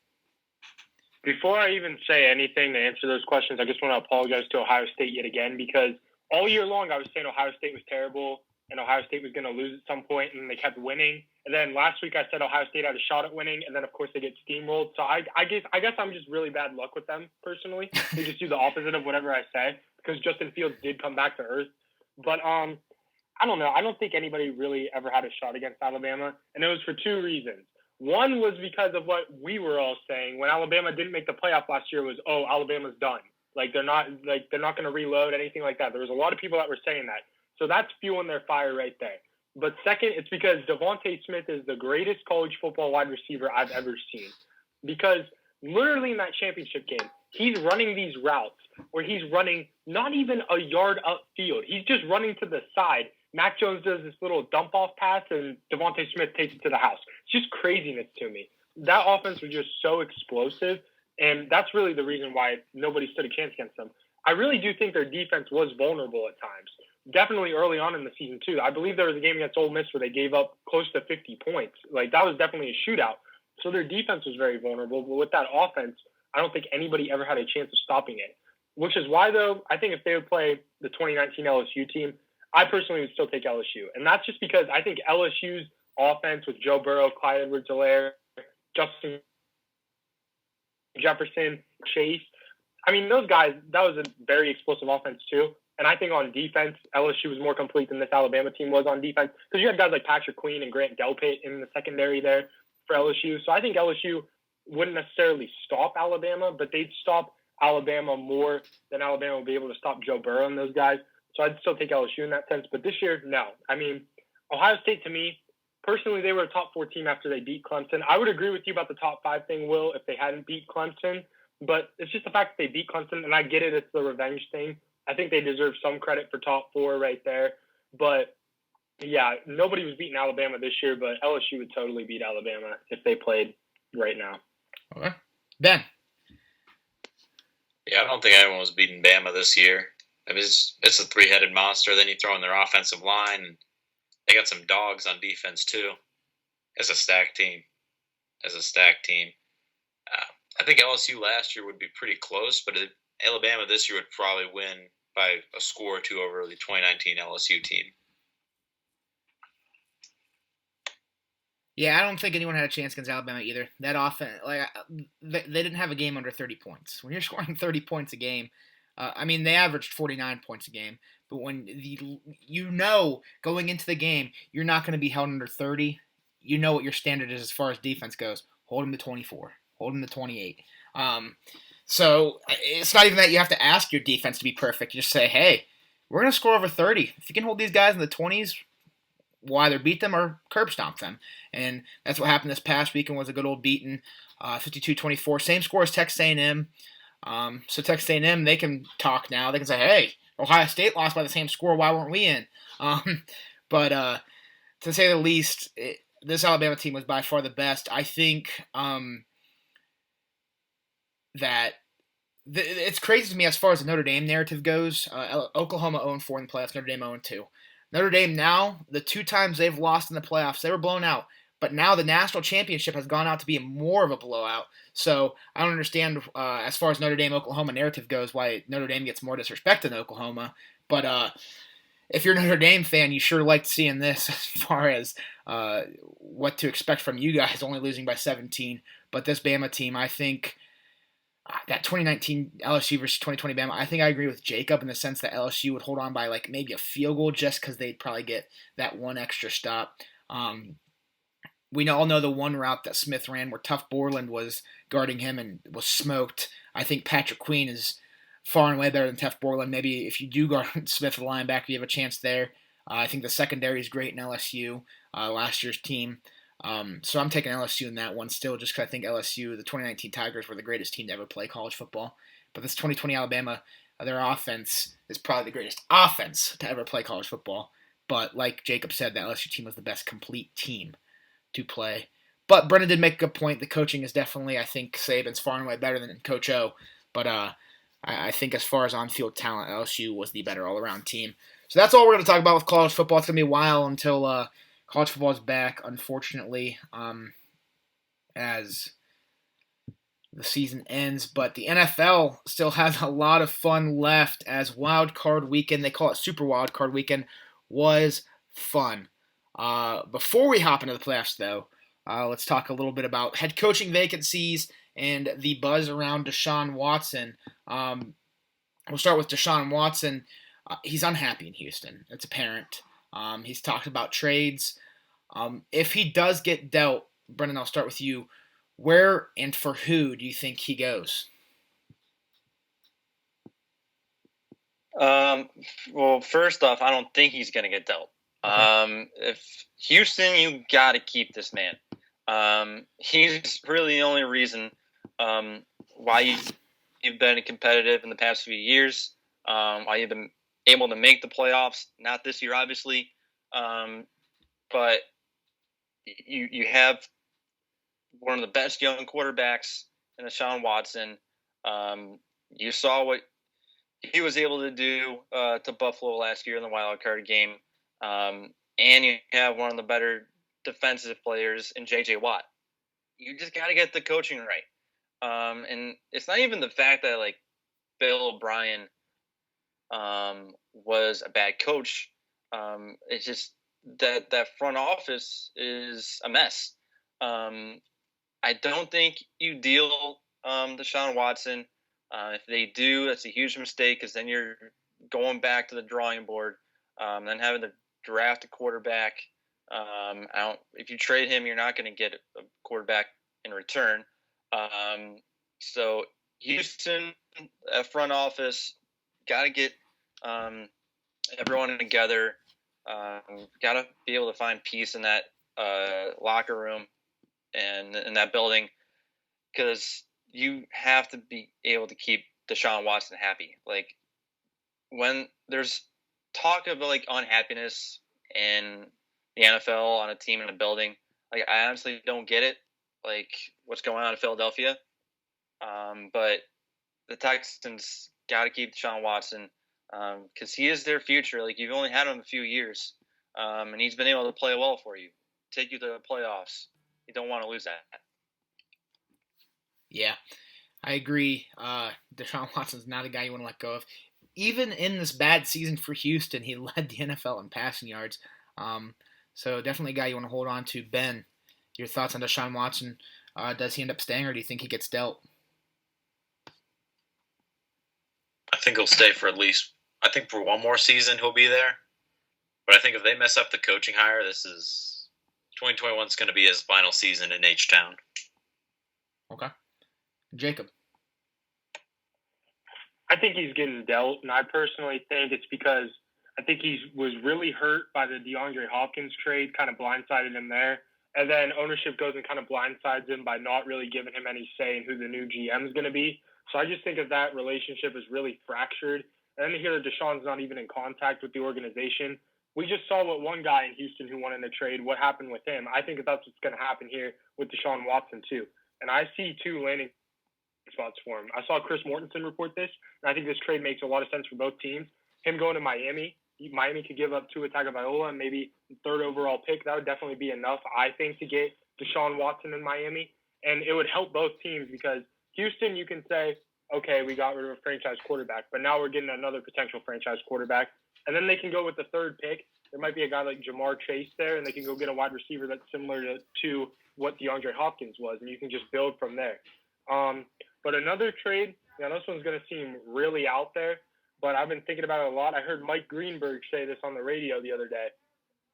S3: Before I even say anything to answer those questions, I just want to apologize to Ohio State yet again, because all year long I was saying Ohio State was terrible and Ohio State was going to lose at some point, and they kept winning. And then last week I said Ohio State had a shot at winning, and then of course they get steamrolled. So I guess I'm just really bad luck with them personally. They just do the opposite of whatever I say, because Justin Fields did come back to earth. But I don't know. I don't think anybody really ever had a shot against Alabama, and it was for two reasons. One was because of what we were all saying when Alabama didn't make the playoff last year was, oh, Alabama's done. They're not going to reload, anything like that. There was a lot of people that were saying that. So that's fueling their fire right there. But second, it's because Devontae Smith is the greatest college football wide receiver I've ever seen. Because literally in that championship game, he's running these routes where he's running not even a yard upfield. He's just running to the side. Mac Jones does this little dump-off pass, and Devontae Smith takes it to the house. It's just craziness to me. That offense was just so explosive, and that's really the reason why nobody stood a chance against them. I really do think their defense was vulnerable at times. Definitely early on in the season, too. I believe there was a game against Ole Miss where they gave up close to 50 points. That was definitely a shootout. So their defense was very vulnerable. But with that offense, I don't think anybody ever had a chance of stopping it. Which is why, though, I think if they would play the 2019 LSU team, I personally would still take LSU. And that's just because I think LSU's offense with Joe Burrow, Clyde Edwards-Helaire, Justin Jefferson, Chase, I mean, those guys, that was a very explosive offense too. And I think on defense, LSU was more complete than this Alabama team was on defense, because you had guys like Patrick Queen and Grant Delpit in the secondary there for LSU. So I think LSU wouldn't necessarily stop Alabama, but they'd stop Alabama more than Alabama would be able to stop Joe Burrow and those guys. So I'd still take LSU in that sense. But this year, no. I mean, Ohio State, to me, personally, they were a top 4 team after they beat Clemson. I would agree with you about the top 5 thing, Will, if they hadn't beat Clemson. But it's just the fact that they beat Clemson, and I get it. It's the revenge thing. I think they deserve some credit for top 4 right there. But, yeah, nobody was beating Alabama this year, but LSU would totally beat Alabama if they played right now.
S1: Okay. Ben.
S4: Yeah, I don't think anyone was beating Bama this year. I mean, it's a 3-headed monster. Then you throw in their offensive line, and they got some dogs on defense too. It's a stacked team. I think LSU last year would be pretty close, but Alabama this year would probably win by a score or two over the 2019 LSU team.
S1: Yeah, I don't think anyone had a chance against Alabama either. That offense, they didn't have a game under 30 points. When you're scoring 30 points a game, they averaged 49 points a game. But when going into the game, you're not going to be held under 30. You know what your standard is as far as defense goes. Hold them to 24. Hold them to 28. So it's not even that you have to ask your defense to be perfect. You just say, hey, we're going to score over 30. If you can hold these guys in the 20s, we'll either beat them or curb stomp them. And that's what happened this past weekend, was a good old beating, 52-24. Same score as Texas A&M. So Texas A&M, they can talk now. They can say, hey, Ohio State lost by the same score. Why weren't we in? But to say the least, this Alabama team was by far the best. I think that it's crazy to me as far as the Notre Dame narrative goes. Oklahoma 0-4 in the playoffs, Notre Dame 0-2. Notre Dame now, the 2 times they've lost in the playoffs, they were blown out. But now the national championship has gone out to be more of a blowout. So I don't understand, as far as Notre Dame-Oklahoma narrative goes, why Notre Dame gets more disrespect than Oklahoma. But if you're a Notre Dame fan, you sure liked seeing this as far as what to expect from you guys, only losing by 17. But this Bama team, I think that 2019 LSU versus 2020 Bama, I think I agree with Jacob in the sense that LSU would hold on by maybe a field goal just because they'd probably get that one extra stop. We all know the one route that Smith ran where Tuff Borland was guarding him and was smoked. I think Patrick Queen is far and away better than Tuff Borland. Maybe if you do guard Smith, the linebacker, you have a chance there. I think the secondary is great in LSU, last year's team. So I'm taking LSU in that one still, just because I think LSU, the 2019 Tigers, were the greatest team to ever play college football. But this 2020 Alabama, their offense is probably the greatest offense to ever play college football. But like Jacob said, that LSU team was the best complete team to play. But Brennan did make a good point. The coaching is definitely, I think, Saban's far and away better than Coach O. But I think as far as on-field talent, LSU was the better all-around team. So that's all we're going to talk about with college football. It's going to be a while until college football is back, unfortunately, as the season ends. But the NFL still has a lot of fun left as Wild Card Weekend, they call it Super Wild Card Weekend, was fun. Before we hop into the playoffs, though, let's talk a little bit about head coaching vacancies and the buzz around Deshaun Watson. We'll start with Deshaun Watson. He's unhappy in Houston. It's apparent. He's talked about trades. If he does get dealt, Brendan, I'll start with you. Where and for who do you think he goes?
S2: Well, first off, I don't think he's going to get dealt. Okay. If Houston, you got to keep this man. He's really the only reason why you've been competitive in the past few years, why you've been able to make the playoffs. Not this year, obviously, but you have one of the best young quarterbacks in Deshaun Watson. You saw what he was able to do to Buffalo last year in the wild card game. And you have one of the better defensive players in J.J. Watt. You just got to get the coaching right. And it's not even the fact that, like, Bill O'Brien was a bad coach. It's just that front office is a mess. I don't think you deal Deshaun Watson. If they do, that's a huge mistake because then you're going back to the drawing board, then having to draft a quarterback. If you trade him, you're not going to get a quarterback in return. So Houston, front office, got to get everyone together. Got to be able to find peace in that locker room and in that building, because you have to be able to keep Deshaun Watson happy. Like, when there's talk of like unhappiness in the NFL on a team in a building, like, I honestly don't get it. Like, what's going on in Philadelphia? But the Texans got to keep Deshaun Watson because he is their future. Like, you've only had him a few years, and he's been able to play well for you, take you to the playoffs. You don't want to lose that.
S1: Yeah, I agree. Deshaun Watson's not a guy you want to let go of. Even in this bad season for Houston, he led the NFL in passing yards. So definitely a guy you want to hold on to. Ben, your thoughts on Deshaun Watson? Does he end up staying, or do you think he gets dealt?
S4: I think he'll stay for I think for one more season he'll be there. But I think if they mess up the coaching hire, 2021 is going to be his final season in H-Town.
S1: Okay. Jacob?
S3: I think he's getting dealt, and I personally think it's because I think he was really hurt by the DeAndre Hopkins trade, kind of blindsided him there. And then ownership goes and kind of blindsides him by not really giving him any say in who the new GM is going to be. So I just think that relationship is really fractured. And then to hear that Deshaun's not even in contact with the organization. We just saw what one guy in Houston who won in the trade, what happened with him. I think that's what's going to happen here with Deshaun Watson too. And I see two landing spots for him. I saw Chris Mortensen report this, and I think this trade makes a lot of sense for both teams. Him going to Miami could give up Tua Tagovailoa and maybe third overall pick. That would definitely be enough, I think, to get Deshaun Watson in Miami. And it would help both teams because Houston, you can say, okay, we got rid of a franchise quarterback, but now we're getting another potential franchise quarterback. And then they can go with the third pick. There might be a guy like Jamar Chase there, and they can go get a wide receiver that's similar to what DeAndre Hopkins was, and you can just build from there. But another trade, this one's going to seem really out there, but I've been thinking about it a lot. I heard Mike Greenberg say this on the radio the other day.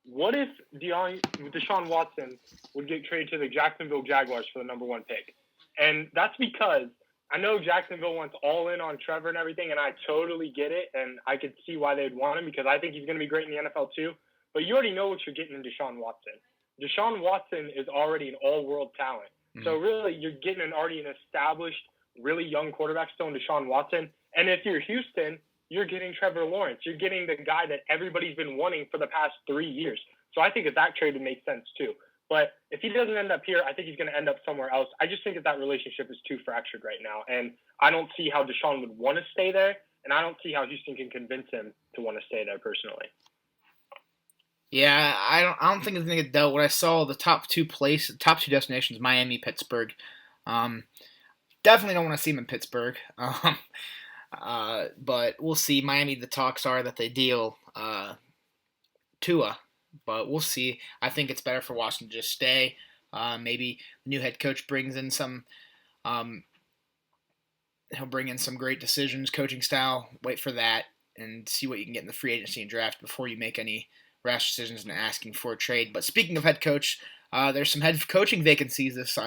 S3: What if Deshaun Watson would get traded to the Jacksonville Jaguars for the number one pick? And that's because I know Jacksonville wants all in on Trevor and everything, and I totally get it, and I could see why they'd want him because I think he's going to be great in the NFL too. But you already know what you're getting in Deshaun Watson. Deshaun Watson is already an all-world talent. Mm-hmm. So really, you're getting already an established, really young quarterback still in Deshaun Watson. And if you're Houston, you're getting Trevor Lawrence. You're getting the guy that everybody's been wanting for the past 3 years. So I think that trade would make sense too. But if he doesn't end up here, I think he's going to end up somewhere else. I just think that relationship is too fractured right now. And I don't see how Deshaun would want to stay there. And I don't see how Houston can convince him to want to stay there personally.
S1: Yeah, I don't think it's going to get dealt. What I saw, the top two destinations, Miami, Pittsburgh. Definitely don't want to see him in Pittsburgh. But we'll see. Miami, the talks are that they deal Tua. But we'll see. I think it's better for Washington to just stay. Maybe the new head coach brings in some he'll bring in some great decisions, coaching style. Wait for that and see what you can get in the free agency and draft before you make any rash decisions and asking for a trade. But speaking of head coach, there's some head coaching vacancies this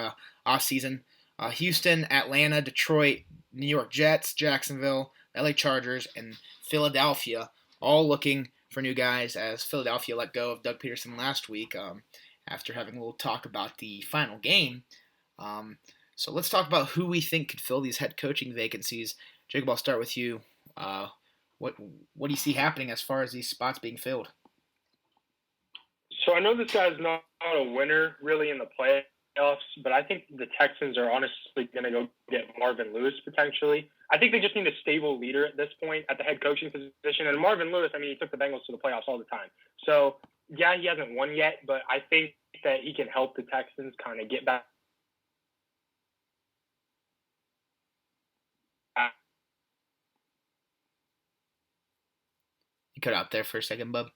S1: offseason. Houston, Atlanta, Detroit, New York Jets, Jacksonville, LA Chargers, and Philadelphia all looking for new guys, as Philadelphia let go of Doug Peterson last week after having a little talk about the final game. So let's talk about who we think could fill these head coaching vacancies. Jacob, I'll start with you. What do you see happening as far as these spots being filled?
S3: So I know this guy's not a winner really in the playoffs, but I think the Texans are honestly going to go get Marvin Lewis potentially. I think they just need a stable leader at this point at the head coaching position. And Marvin Lewis, I mean, he took the Bengals to the playoffs all the time. So, yeah, he hasn't won yet, but I think that he can help the Texans kind of get back.
S1: You cut out there for a second, bub.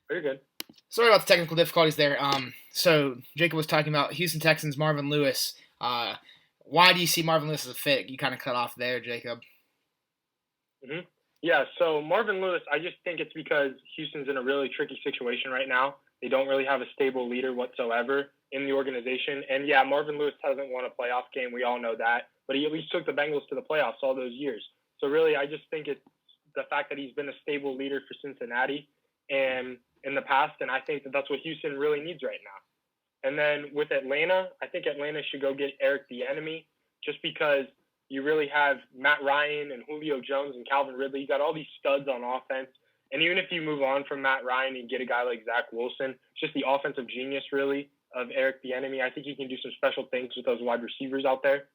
S3: Very good.
S1: Sorry about the technical difficulties there. So Jacob was talking about Houston Texans, Marvin Lewis. Why do you see Marvin Lewis as a fit? You kind of cut off there, Jacob.
S3: Mm-hmm. Yeah, so Marvin Lewis, I just think it's because Houston's in a really tricky situation right now. They don't really have a stable leader whatsoever in the organization. And, yeah, Marvin Lewis hasn't won a playoff game. We all know that. But he at least took the Bengals to the playoffs all those years. So, really, I just think it's the fact that he's been a stable leader for Cincinnati and in the past, and I think that that's what Houston really needs right now. And then with Atlanta, I think Atlanta should go get Eric Bieniemy just because you really have Matt Ryan and Julio Jones and Calvin Ridley. You got all these studs on offense. And even if you move on from Matt Ryan and get a guy like Zach Wilson, it's just the offensive genius, really, of Eric Bieniemy. I think he can do some special things with those wide receivers out there.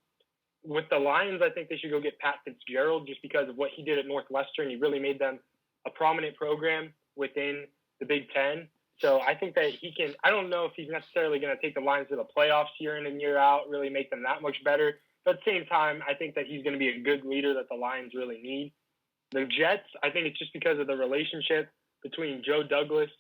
S3: With the Lions, I think they should go get Pat Fitzgerald just because of what he did at Northwestern. He really made them a prominent program within the Big Ten. So I think that he can – I don't know if he's necessarily going to take the Lions to the playoffs year in and year out, really make them that much better. But at the same time, I think that he's going to be a good leader that the Lions really need. The Jets, I think it's just because of the relationship between Joe Douglas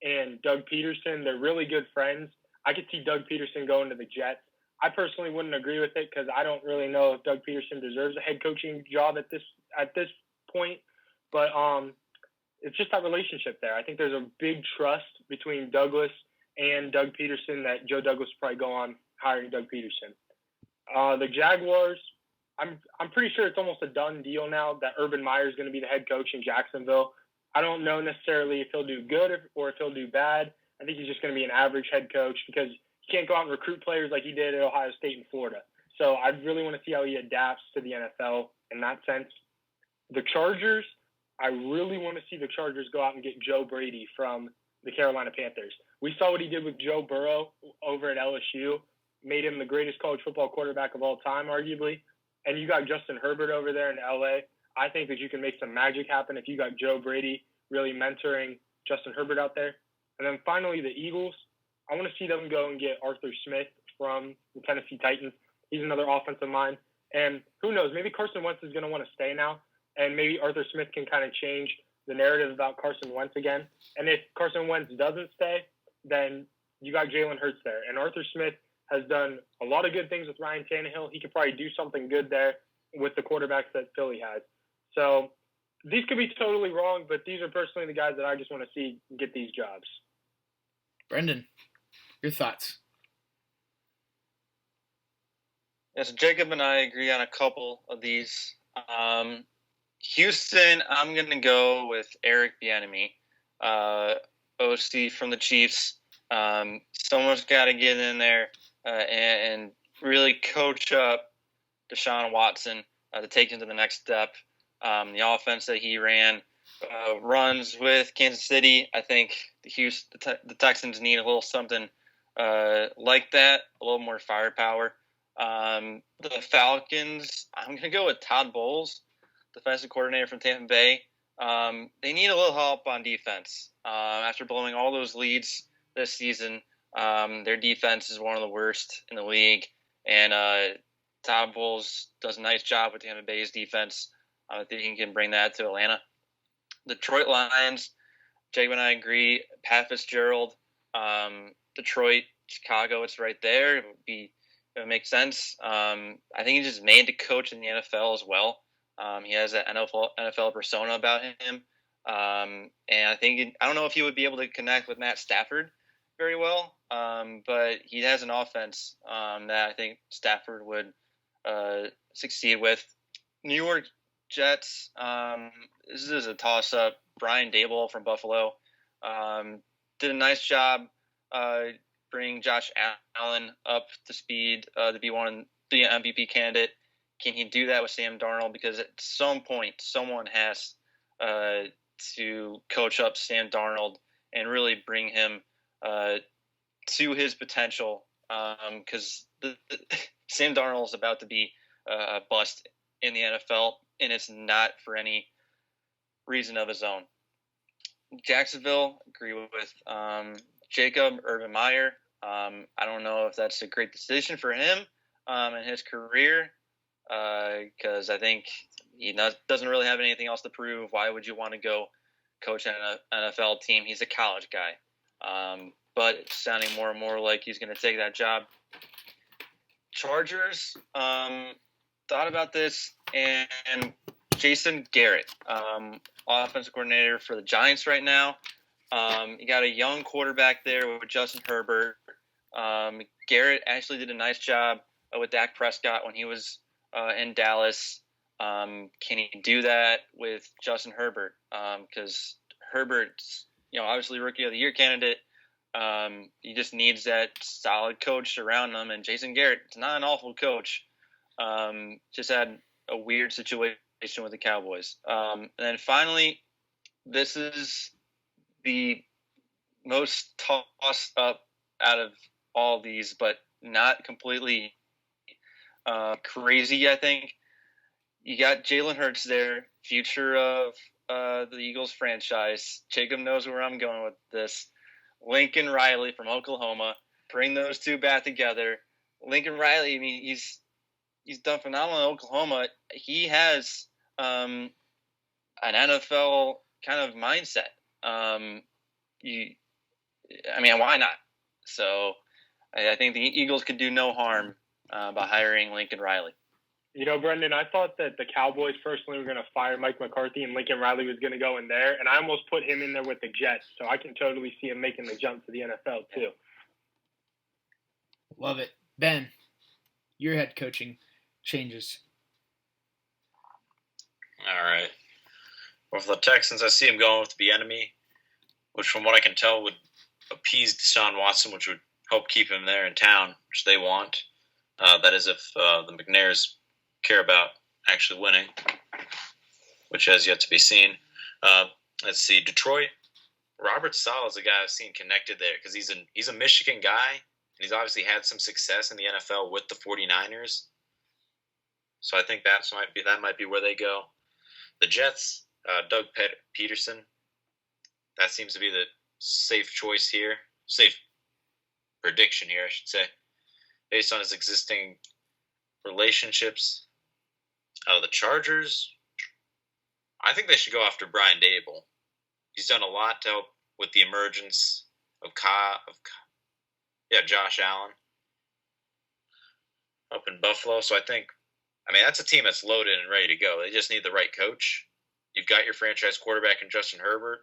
S3: and Doug Peterson. They're really good friends. I could see Doug Peterson going to the Jets. I personally wouldn't agree with it because I don't really know if Doug Peterson deserves a head coaching job at this point. But it's just that relationship there. I think there's a big trust between Douglas and Doug Peterson that Joe Douglas will probably go on hiring Doug Peterson. The Jaguars, I'm pretty sure it's almost a done deal now that Urban Meyer is going to be the head coach in Jacksonville. I don't know necessarily if he'll do good or if he'll do bad. I think he's just going to be an average head coach because you can't go out and recruit players like he did at Ohio State and Florida. So I really want to see how he adapts to the NFL in that sense. The Chargers, I really want to see the Chargers go out and get Joe Brady from the Carolina Panthers. We saw what he did with Joe Burrow over at LSU, made him the greatest college football quarterback of all time, arguably. And you got Justin Herbert over there in LA. I think that you can make some magic happen if you got Joe Brady really mentoring Justin Herbert out there. And then finally, the Eagles. I want to see them go and get Arthur Smith from the Tennessee Titans. He's another offensive mind. And who knows, maybe Carson Wentz is going to want to stay now. And maybe Arthur Smith can kind of change the narrative about Carson Wentz again. And if Carson Wentz doesn't stay, then you got Jalen Hurts there. And Arthur Smith has done a lot of good things with Ryan Tannehill. He could probably do something good there with the quarterbacks that Philly has. So these could be totally wrong, but these are personally the guys that I just want to see get these jobs.
S1: Brendan, your thoughts?
S2: Yes, Jacob and I agree on a couple of these. Houston, I'm going to go with Eric Bieniemy, OC from the Chiefs. Someone's got to get in there and really coach up Deshaun Watson to take him to the next step. The offense that he ran runs with Kansas City. I think the Texans need a little something like that, a little more firepower. The Falcons, I'm going to go with Todd Bowles, defensive coordinator from Tampa Bay. They need a little help on defense. After blowing all those leads this season, their defense is one of the worst in the league. And Todd Bowles does a nice job with Tampa Bay's defense. I think he can bring that to Atlanta. Detroit Lions, Jake and I agree. Pat Fitzgerald, Detroit, Chicago, it's right there. It would make sense. I think he's just made to coach in the NFL as well. He has an NFL persona about him. And I don't know if he would be able to connect with Matt Stafford very well, but he has an offense that I think Stafford would succeed with. New York Jets, this is a toss-up. Brian Daboll from Buffalo did a nice job bringing Josh Allen up to speed to be the MVP candidate. Can he do that with Sam Darnold? Because at some point, someone has to coach up Sam Darnold and really bring him to his potential. Because Sam Darnold is about to be a bust in the NFL, and it's not for any reason of his own. Jacksonville, agree with Jacob, Urban Meyer. I don't know if that's a great decision for him in his career, because I think he doesn't really have anything else to prove. Why would you want to go coach an NFL team? He's a college guy. But it's sounding more and more like he's going to take that job. Chargers, thought about this, and Jason Garrett, offensive coordinator for the Giants right now. You got a young quarterback there with Justin Herbert. Garrett actually did a nice job with Dak Prescott when he was in Dallas. Can he do that with Justin Herbert? Because Herbert's, obviously Rookie of the Year candidate. He just needs that solid coach around him. And Jason Garrett is not an awful coach. Just had a weird situation with the Cowboys. And then finally, this is the most tossed up out of all these, but not completely crazy, I think. You got Jalen Hurts there, future of the Eagles franchise. Jacob knows where I'm going with this. Lincoln Riley from Oklahoma. Bring those two back together. Lincoln Riley, he's done phenomenal in Oklahoma. He has an NFL kind of mindset. Why not? So I think the Eagles could do no harm by hiring Lincoln Riley.
S3: Brendan, I thought that the Cowboys personally were going to fire Mike McCarthy and Lincoln Riley was going to go in there, and I almost put him in there with the Jets, so I can totally see him making the jump to the NFL too.
S1: Love it. Ben, your head coaching changes.
S4: All right. Well, for the Texans, I see him going with Bieniemy, which from what I can tell would appease Deshaun Watson, which would help keep him there in town, which they want. That is if the McNairs care about actually winning, which has yet to be seen. Let's see, Detroit. Robert Saleh is a guy I've seen connected there because he's a Michigan guy, and he's obviously had some success in the NFL with the 49ers. So I think that might be where they go. The Jets, Doug Peterson. That seems to be the safe choice here. Safe prediction here, I should say, based on his existing relationships. The Chargers, I think they should go after Brian Daboll. He's done a lot to help with the emergence of Josh Allen up in Buffalo. So I think, that's a team that's loaded and ready to go. They just need the right coach. You've got your franchise quarterback in Justin Herbert.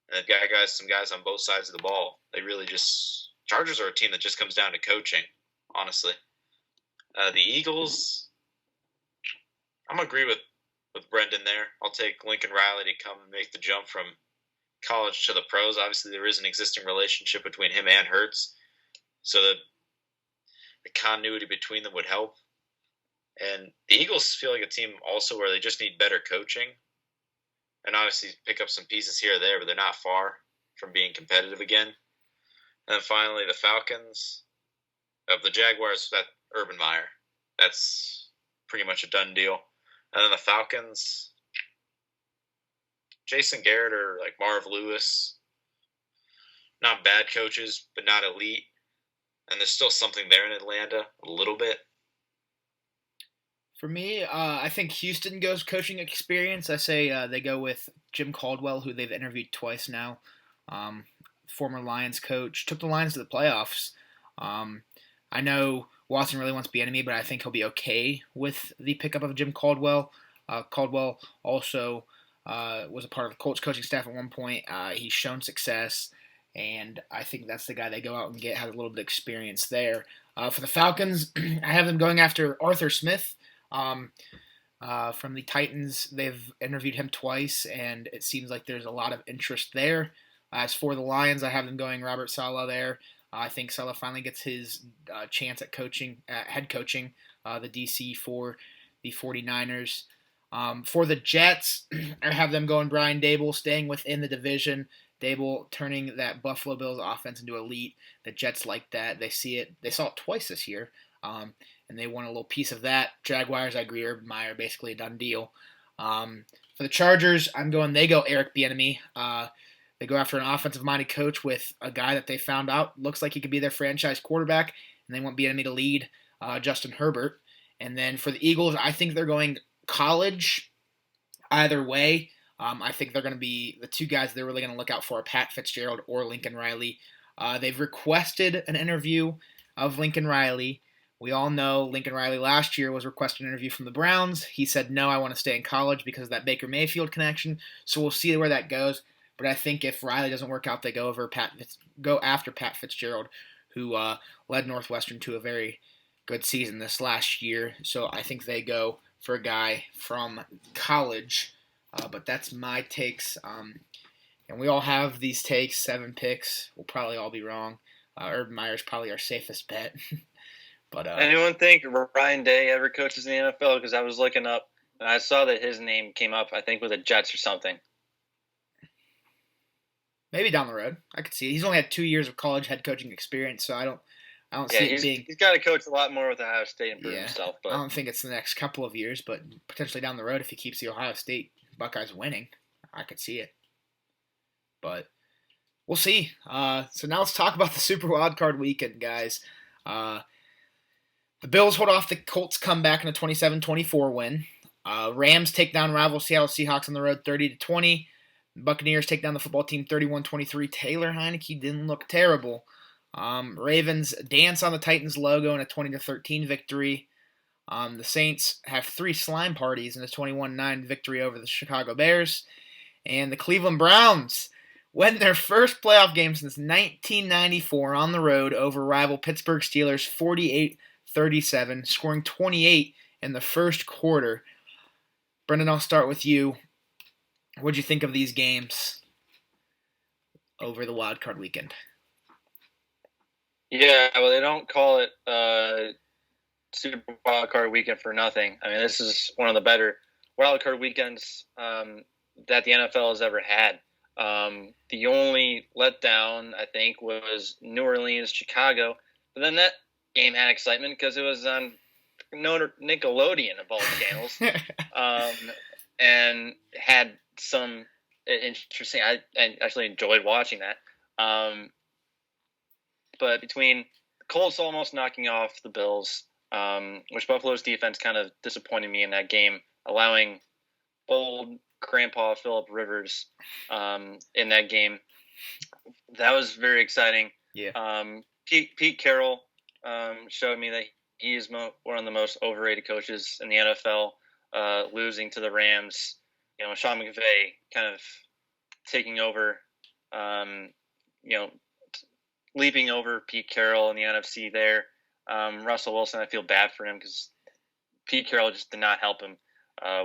S4: And they've got some guys on both sides of the ball. They really just – Chargers are a team that just comes down to coaching, honestly. The Eagles, I'm agree with Brendan there. I'll take Lincoln Riley to come and make the jump from college to the pros. Obviously, there is an existing relationship between him and Hurts, so the continuity between them would help. And the Eagles feel like a team also where they just need better coaching, and obviously pick up some pieces here or there, but they're not far from being competitive again. And then finally, the Falcons. Of the Jaguars, that Urban Meyer. That's pretty much a done deal. And then the Falcons, Jason Garrett or like Marv Lewis. Not bad coaches, but not elite. And there's still something there in Atlanta, a little bit.
S1: For me, I think Houston goes coaching experience. I say they go with Jim Caldwell, who they've interviewed twice now. Former Lions coach. Took the Lions to the playoffs. I know Watson really wants Bieniemy, but I think he'll be okay with the pickup of Jim Caldwell. Caldwell also was a part of the Colts coaching staff at one point. He's shown success, and I think that's the guy they go out and get, has a little bit of experience there. For the Falcons, I have them going after Arthur Smith from the Titans. They've interviewed him twice, and it seems like there's a lot of interest there. As for the Lions, I have them going Robert Saleh there. I think Saleh finally gets his chance at coaching, head coaching, the DC for the 49ers. For the Jets, I have them going Brian Dable, staying within the division. Dable turning that Buffalo Bills offense into elite. The Jets like that. They see it. They saw it twice this year, and they want a little piece of that. Jaguars, I agree, Urban Meyer, basically a done deal. For the Chargers, they go Eric Bieniemy. They go after an offensive-minded coach with a guy that they found out looks like he could be their franchise quarterback, and they want Bieniemy to lead Justin Herbert. And then for the Eagles, I think they're going college either way. I think they're going to be the two guys they're really going to look out for are Pat Fitzgerald or Lincoln Riley. They've requested an interview of Lincoln Riley. We all know Lincoln Riley last year was requesting an interview from the Browns. He said, no, I want to stay in college because of that Baker Mayfield connection. So we'll see where that goes. But I think if Riley doesn't work out, they go after Pat Fitzgerald, who led Northwestern to a very good season this last year. So I think they go for a guy from college. But that's my takes. And we all have these takes, 7 picks. We'll probably all be wrong. Urban Meyer's probably our safest bet. But
S2: anyone think Ryan Day ever coaches in the NFL? Because I was looking up, and I saw that his name came up, I think, with the Jets or something.
S1: Maybe down the road. I could see it. He's only had 2 years of college head coaching experience, so I don't see it being.
S2: He's got to coach a lot more with Ohio State and prove himself. But
S1: I don't think it's the next couple of years, but potentially down the road if he keeps the Ohio State Buckeyes winning, I could see it. But we'll see. So now let's talk about the Super Wildcard Weekend, guys. The Bills hold off the Colts comeback in a 27-24 win. Rams take down rival Seattle Seahawks on the road 30-20. Buccaneers take down the football team 31-23. Taylor Heineke didn't look terrible. Ravens dance on the Titans logo in a 20-13 victory. The Saints have 3 slime parties in a 21-9 victory over the Chicago Bears. And the Cleveland Browns win their first playoff game since 1994 on the road over rival Pittsburgh Steelers 48-37, scoring 28 in the first quarter. Brendan, I'll start with you. What did you think of these games over the Wild Card Weekend?
S2: Yeah, well, they don't call it Super Wild Card Weekend for nothing. I mean, this is one of the better Wild Card Weekends that the NFL has ever had. The only letdown, I think, was New Orleans, Chicago. But then that game had excitement because it was on Nickelodeon of all channels, and had some interesting. I actually enjoyed watching that. But between the Colts almost knocking off the Bills, which Buffalo's defense kind of disappointed me in that game, allowing old Grandpa Phillip Rivers in that game, that was very exciting.
S1: Yeah.
S2: Pete Carroll showed me that he is one of the most overrated coaches in the NFL, losing to the Rams. You know, Sean McVay kind of taking over leaping over Pete Carroll in the NFC there. Russell Wilson, I feel bad for him because Pete Carroll just did not help him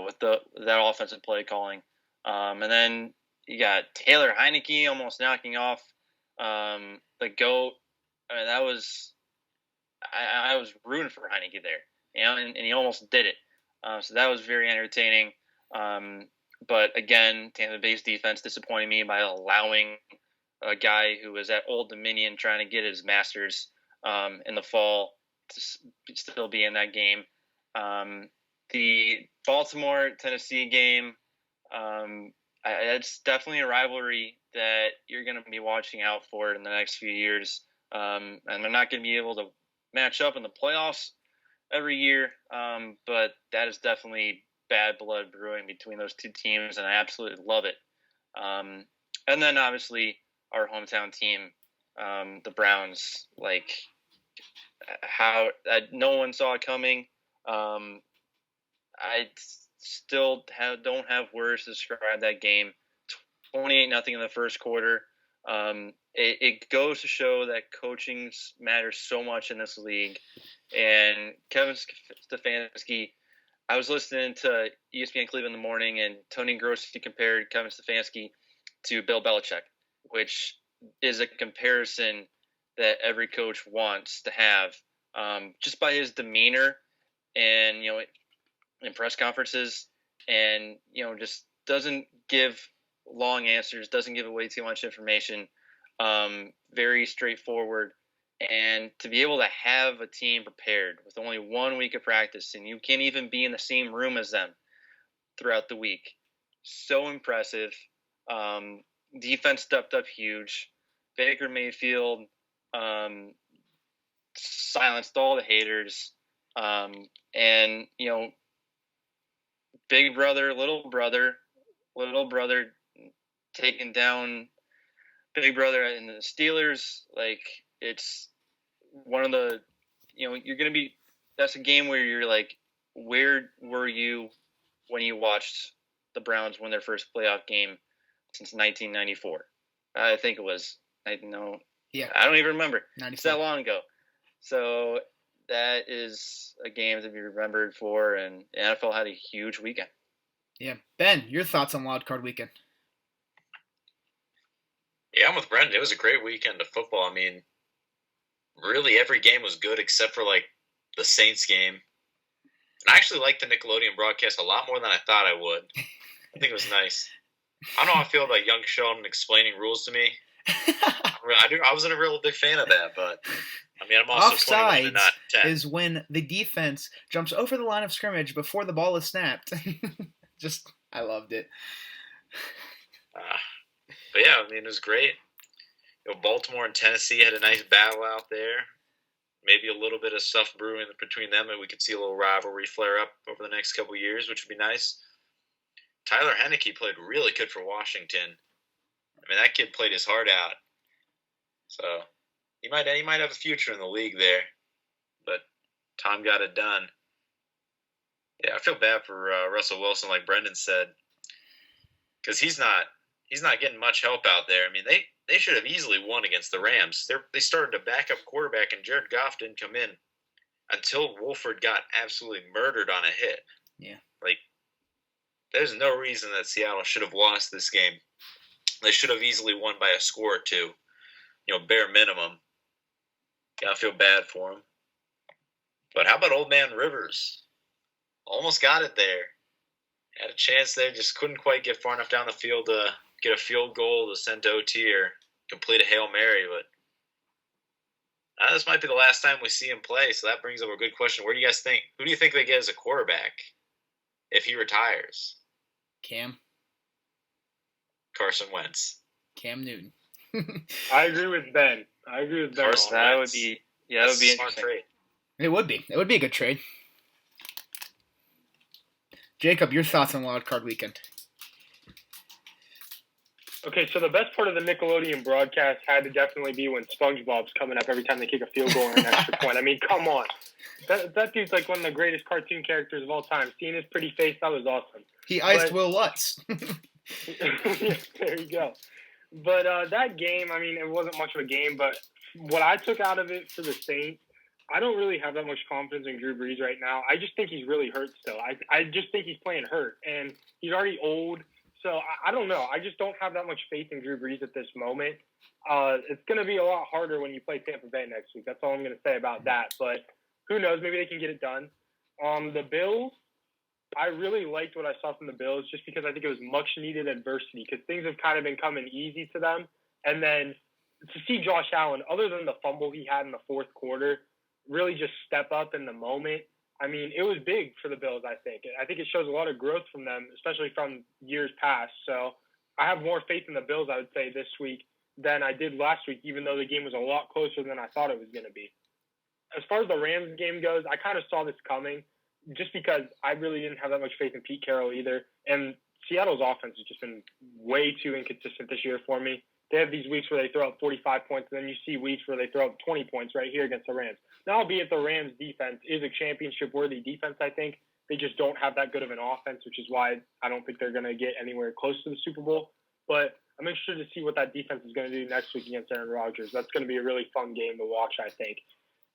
S2: with that offensive play calling. And then you got Taylor Heineke almost knocking off the GOAT. I mean, that was I was rooting for Heineke there, and he almost did it. So that was very entertaining. But again, Tampa Bay's defense disappointed me by allowing a guy who was at Old Dominion trying to get his master's in the fall to still be in that game. The Baltimore-Tennessee game, it's definitely a rivalry that you're going to be watching out for in the next few years. And they're not going to be able to match up in the playoffs every year, but that is definitely bad blood brewing between those two teams, and I absolutely love it. And then obviously our hometown team, the Browns, like how no one saw it coming. I still don't have words to describe that game. 28-0 in the first quarter. It goes to show that coaching matters so much in this league. And Kevin Stefanski, I was listening to ESPN Cleveland in the morning, and Tony Grossi compared Kevin Stefanski to Bill Belichick, which is a comparison that every coach wants to have, just by his demeanor and, in press conferences, and, just doesn't give long answers, doesn't give away too much information, very straightforward. And to be able to have a team prepared with only 1 week of practice, and you can't even be in the same room as them throughout the week, so impressive. Defense stepped up huge. Baker Mayfield silenced all the haters. And, big brother, little brother taking down big brother in the Steelers. Like, it's one of the, you're going to be, that's a game where you're like, where were you when you watched the Browns win their first playoff game since 1994? I think it was, I don't even remember. 94. It's that long ago. So that is a game to be remembered for, and the NFL had a huge weekend.
S1: Yeah. Ben, your thoughts on Wild Card Weekend?
S4: Yeah, I'm with Brendan. It was a great weekend of football. I mean, really every game was good except for, the Saints game. And I actually liked the Nickelodeon broadcast a lot more than I thought I would. I think it was nice. I don't know how I feel about young Sheldon explaining rules to me. I wasn't a real big fan of that, but I mean, I'm also 21 and not 10.
S1: Is when the defense jumps over the line of scrimmage before the ball is snapped. I loved it.
S4: But yeah, I mean, it was great. Baltimore and Tennessee had a nice battle out there. Maybe a little bit of stuff brewing between them, and we could see a little rivalry flare up over the next couple of years, which would be nice. Tyler Heineke played really good for Washington. I mean, that kid played his heart out. So he might have a future in the league there. But Tom got it done. Yeah, I feel bad for Russell Wilson, like Brendan said, because he's not getting much help out there. I mean, they should have easily won against the Rams. They started a backup quarterback, and Jared Goff didn't come in until Wolford got absolutely murdered on a hit.
S1: Yeah.
S4: There's no reason that Seattle should have lost this game. They should have easily won by a score or two, bare minimum. I feel bad for him. But how about old man Rivers? Almost got it there. Had a chance there, just couldn't quite get far enough down the field to get a field goal to send to OT or complete a Hail Mary. But this might be the last time we see him play, so that brings up a good question. Where do you guys think? Who do you think they get as a quarterback if he retires?
S1: Cam.
S4: Carson Wentz.
S1: Cam Newton.
S3: I agree with Ben.
S2: Carson, that would be a
S4: smart trade.
S1: It would be. It would be a good trade. Jacob, your thoughts on Wild Card Weekend?
S3: Okay, so the best part of the Nickelodeon broadcast had to definitely be when SpongeBob's coming up every time they kick a field goal or an extra point. I mean, come on. That dude's like one of the greatest cartoon characters of all time. Seeing his pretty face, that was awesome.
S1: He iced Will Lutz.
S3: Yeah, there you go. But that game, I mean, it wasn't much of a game, but what I took out of it for the Saints, I don't really have that much confidence in Drew Brees right now. I just think he's really hurt still. I just think he's playing hurt, and he's already old. So I don't know. I just don't have that much faith in Drew Brees at this moment. It's going to be a lot harder when you play Tampa Bay next week. That's all I'm going to say about that. But who knows? Maybe they can get it done. The Bills, I really liked what I saw from the Bills just because I think it was much-needed adversity because things have kind of been coming easy to them. And then to see Josh Allen, other than the fumble he had in the fourth quarter, really just step up in the moment. I mean, it was big for the Bills, I think. I think it shows a lot of growth from them, especially from years past. So I have more faith in the Bills, I would say, this week than I did last week, even though the game was a lot closer than I thought it was going to be. As far as the Rams game goes, I kind of saw this coming just because I really didn't have that much faith in Pete Carroll either. And Seattle's offense has just been way too inconsistent this year for me. They have these weeks where they throw up 45 points, and then you see weeks where they throw up 20 points right here against the Rams. Now, albeit the Rams' defense is a championship-worthy defense, I think, they just don't have that good of an offense, which is why I don't think they're going to get anywhere close to the Super Bowl. But I'm interested to see what that defense is going to do next week against Aaron Rodgers. That's going to be a really fun game to watch, I think.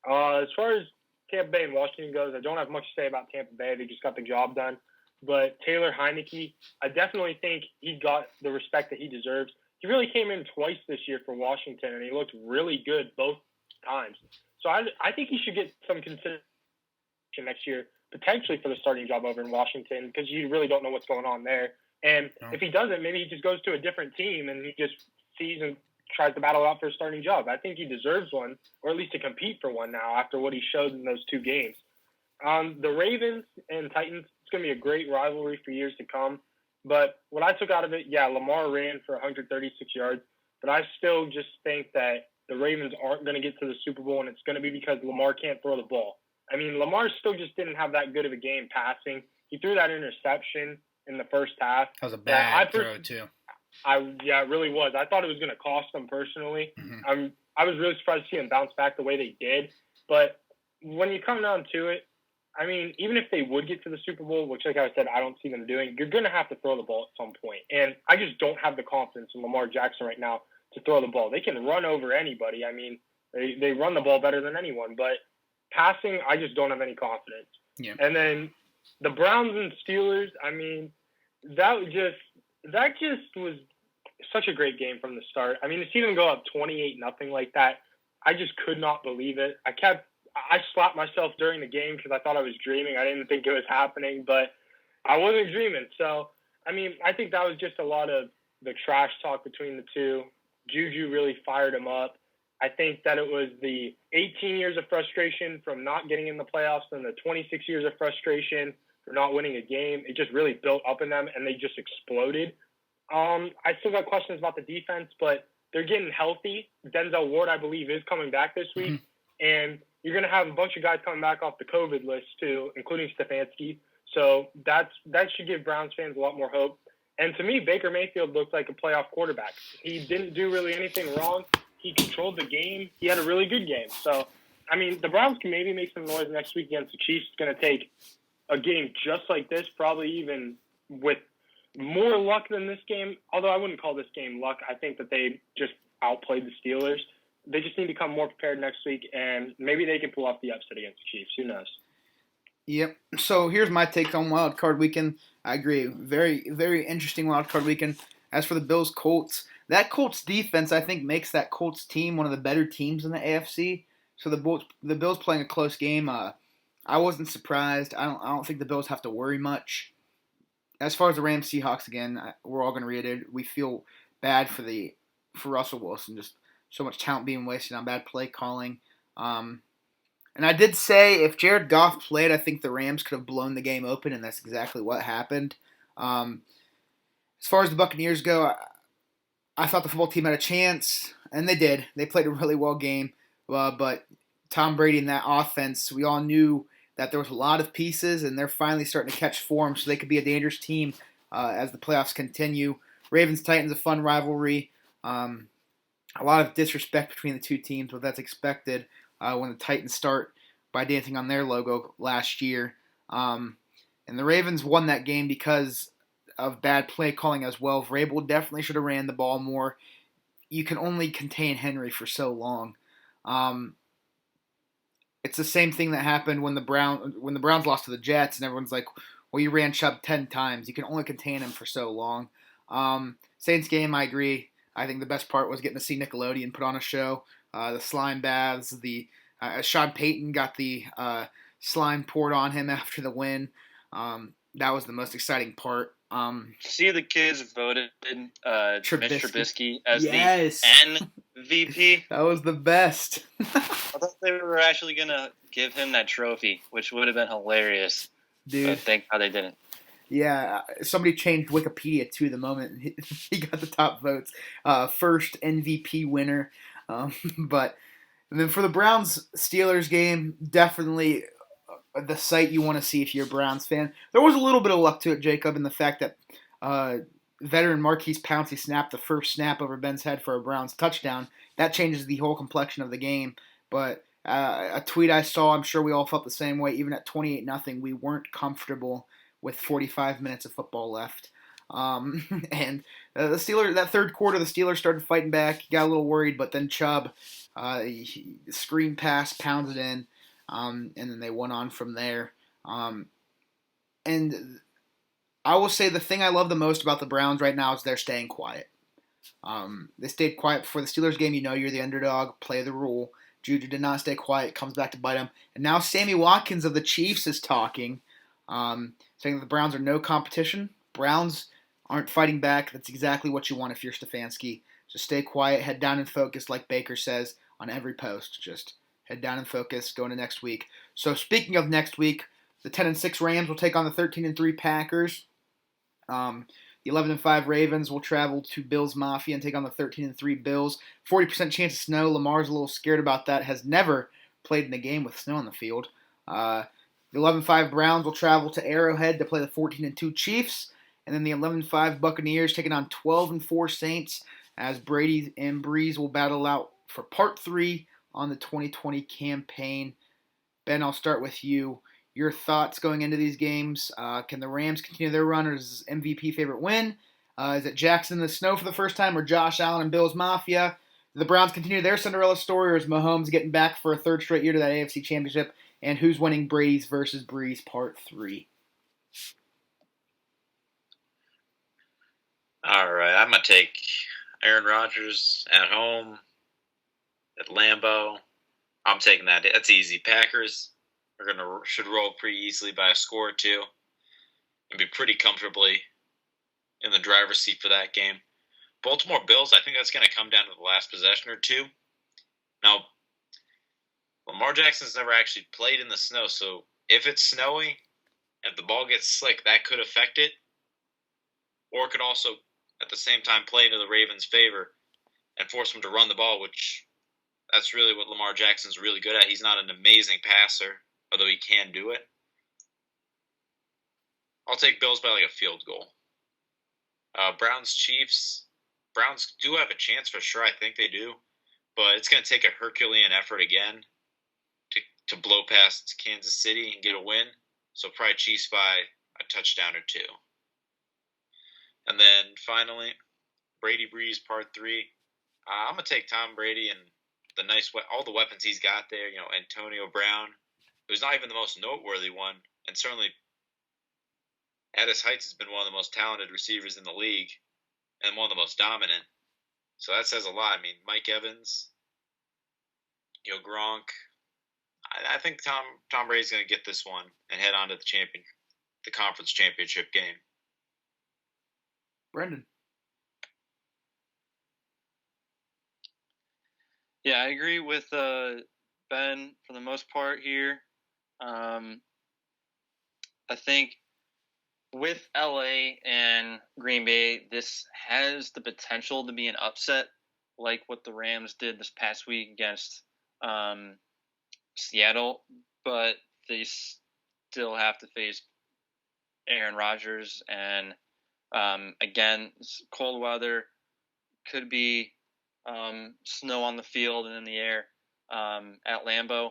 S3: As far as Tampa Bay and Washington goes, I don't have much to say about Tampa Bay. They just got the job done. But Taylor Heineke, I definitely think he got the respect that he deserves. He really came in twice this year for Washington, and he looked really good both times. So I think he should get some consideration next year, potentially for the starting job over in Washington, because you really don't know what's going on there. And if he doesn't, maybe he just goes to a different team and he just sees and tries to battle out for a starting job. I think he deserves one, or at least to compete for one now after what he showed in those two games. The Ravens and Titans, it's going to be a great rivalry for years to come. But what I took out of it, Lamar ran for 136 yards, but I still just think that the Ravens aren't going to get to the Super Bowl, and it's going to be because Lamar can't throw the ball. I mean, Lamar still just didn't have that good of a game passing. He threw that interception in the first half.
S1: That was a bad throw, too.
S3: It really was. I thought it was going to cost them personally. Mm-hmm. I was really surprised to see them bounce back the way they did. But when you come down to it, I mean, even if they would get to the Super Bowl, which, like I said, I don't see them doing, you're going to have to throw the ball at some point. And I just don't have the confidence in Lamar Jackson right now to throw the ball. They can run over anybody. I mean, they run the ball better than anyone. But passing, I just don't have any confidence.
S1: Yeah.
S3: And then the Browns and Steelers, I mean, that just was such a great game from the start. I mean, to see them go up 28-0 like that, I just could not believe it. I slapped myself during the game because I thought I was dreaming. I didn't think it was happening, but I wasn't dreaming. So, I mean, I think that was just a lot of the trash talk between the two. Juju really fired him up. I think that it was the 18 years of frustration from not getting in the playoffs and the 26 years of frustration for not winning a game. It just really built up in them, and they just exploded. I still got questions about the defense, but they're getting healthy. Denzel Ward, I believe, is coming back this week, and you're going to have a bunch of guys coming back off the COVID list too, including Stefanski. So that should give Browns fans a lot more hope. And to me, Baker Mayfield looked like a playoff quarterback. He didn't do really anything wrong. He controlled the game. He had a really good game. So, I mean, the Browns can maybe make some noise next week against the Chiefs. It's going to take a game just like this, probably even with more luck than this game. Although I wouldn't call this game luck. I think that they just outplayed the Steelers. They just need to come more prepared next week, and maybe they can pull off the upset against the Chiefs. Who knows?
S1: Yep. So here's my take on Wild Card Weekend. I agree. Very, very interesting Wild Card Weekend. As for the Bills-Colts, that Colts defense, I think, makes that Colts team one of the better teams in the AFC. So the Bills playing a close game. I wasn't surprised. I don't think the Bills have to worry much. As far as the Rams-Seahawks, again, we're all going to read it. We feel bad for Russell Wilson. Just so much talent being wasted on bad play calling. And I did say if Jared Goff played, I think the Rams could have blown the game open, and that's exactly what happened. As far as the Buccaneers go, I thought the football team had a chance, and they did. They played a really well game, but Tom Brady and that offense, we all knew that there was a lot of pieces, and they're finally starting to catch form, so they could be a dangerous team as the playoffs continue. Ravens-Titans, a fun rivalry. A lot of disrespect between the two teams, but that's expected when the Titans start by dancing on their logo last year. And the Ravens won that game because of bad play calling as well. Vrabel definitely should have ran the ball more. you can only contain Henry for so long. It's the same thing that happened when the Browns lost to the Jets, and everyone's like, "Well, you ran Chubb 10 times. You can only contain him for so long." Saints game, I agree. I think the best part was getting to see Nickelodeon put on a show. The slime baths, Sean Payton got the slime poured on him after the win. That was the most exciting part.
S2: See, the kids voted Mitch Trubisky as the MVP.
S1: That was the best.
S2: I thought they were actually going to give him that trophy, which would have been hilarious.
S1: Dude.
S2: But thank God they didn't.
S1: Yeah, somebody changed Wikipedia too the moment he got the top votes. First MVP winner. But and then for the Browns-Steelers game, definitely the sight you want to see if you're a Browns fan. There was a little bit of luck to it, Jacob, in the fact that veteran Marquise Pouncey snapped the first snap over Ben's head for a Browns touchdown. That changes the whole complexion of the game. But a tweet I saw, I'm sure we all felt the same way. Even at 28-0, we weren't comfortable with 45 minutes of football left. And the Steelers, that third quarter, the Steelers started fighting back. Got a little worried, but then Chubb, screen pass, pounds it in, and then they went on from there. And I will say the thing I love the most about the Browns right now is they're staying quiet. They stayed quiet before the Steelers game. You know you're the underdog. Play the rule. Juju did not stay quiet. Comes back to bite him. And now Sammy Watkins of the Chiefs is talking, saying that the Browns are no competition. Browns aren't fighting back. That's exactly what you want if you're Stefanski. Just stay quiet, head down and focus, like Baker says on every post. Just head down and focus going to next week. So speaking of next week, the 10-6 Rams will take on the 13-3 Packers. The 11-5 Ravens will travel to Bills Mafia and take on the 13-3 Bills. 40% chance of snow. Lamar's a little scared about that. Has never played in a game with snow on the field. The 11-5 Browns will travel to Arrowhead to play the 14-2 Chiefs. And then the 11-5 Buccaneers taking on 12-4 Saints as Brady and Breeze will battle out for part 3 on the 2020 campaign. Ben, I'll start with you. Your thoughts going into these games? Can the Rams continue their run, or is MVP favorite win? Is it Jackson in the snow for the first time, or Josh Allen and Bills Mafia? Do the Browns continue their Cinderella story, or is Mahomes getting back for a third straight year to that AFC Championship? And who's winning Brady's versus Breeze part 3?
S4: All right, I'm going to take Aaron Rodgers at home at Lambeau. I'm taking that. That's easy. Packers should roll pretty easily by a score or two and be pretty comfortably in the driver's seat for that game. Baltimore Bills, I think that's going to come down to the last possession or two. Now, Lamar Jackson's never actually played in the snow, so if it's snowing, if the ball gets slick, that could affect it. Or it could also, at the same time, play into the Ravens' favor and force them to run the ball, which that's really what Lamar Jackson's really good at. He's not an amazing passer, although he can do it. I'll take Bills by like a field goal. Browns-Chiefs. Browns do have a chance for sure. I think they do. But it's going to take a Herculean effort again to blow past Kansas City and get a win. So probably Chiefs by a touchdown or two. And then finally, Brady Breeze part 3. I'm going to take Tom Brady and all the weapons he's got there. You know, Antonio Brown, who's not even the most noteworthy one, and certainly at his heights has been one of the most talented receivers in the league and one of the most dominant. So that says a lot. I mean, Mike Evans, Gronk. I think Tom Brady's going to get this one and head on to the conference championship game.
S1: Brendan.
S2: Yeah, I agree with Ben for the most part here. I think with LA and Green Bay, this has the potential to be an upset, like what the Rams did this past week against Seattle, but they still have to face Aaron Rodgers, and again, cold weather, could be snow on the field and in the air at Lambeau.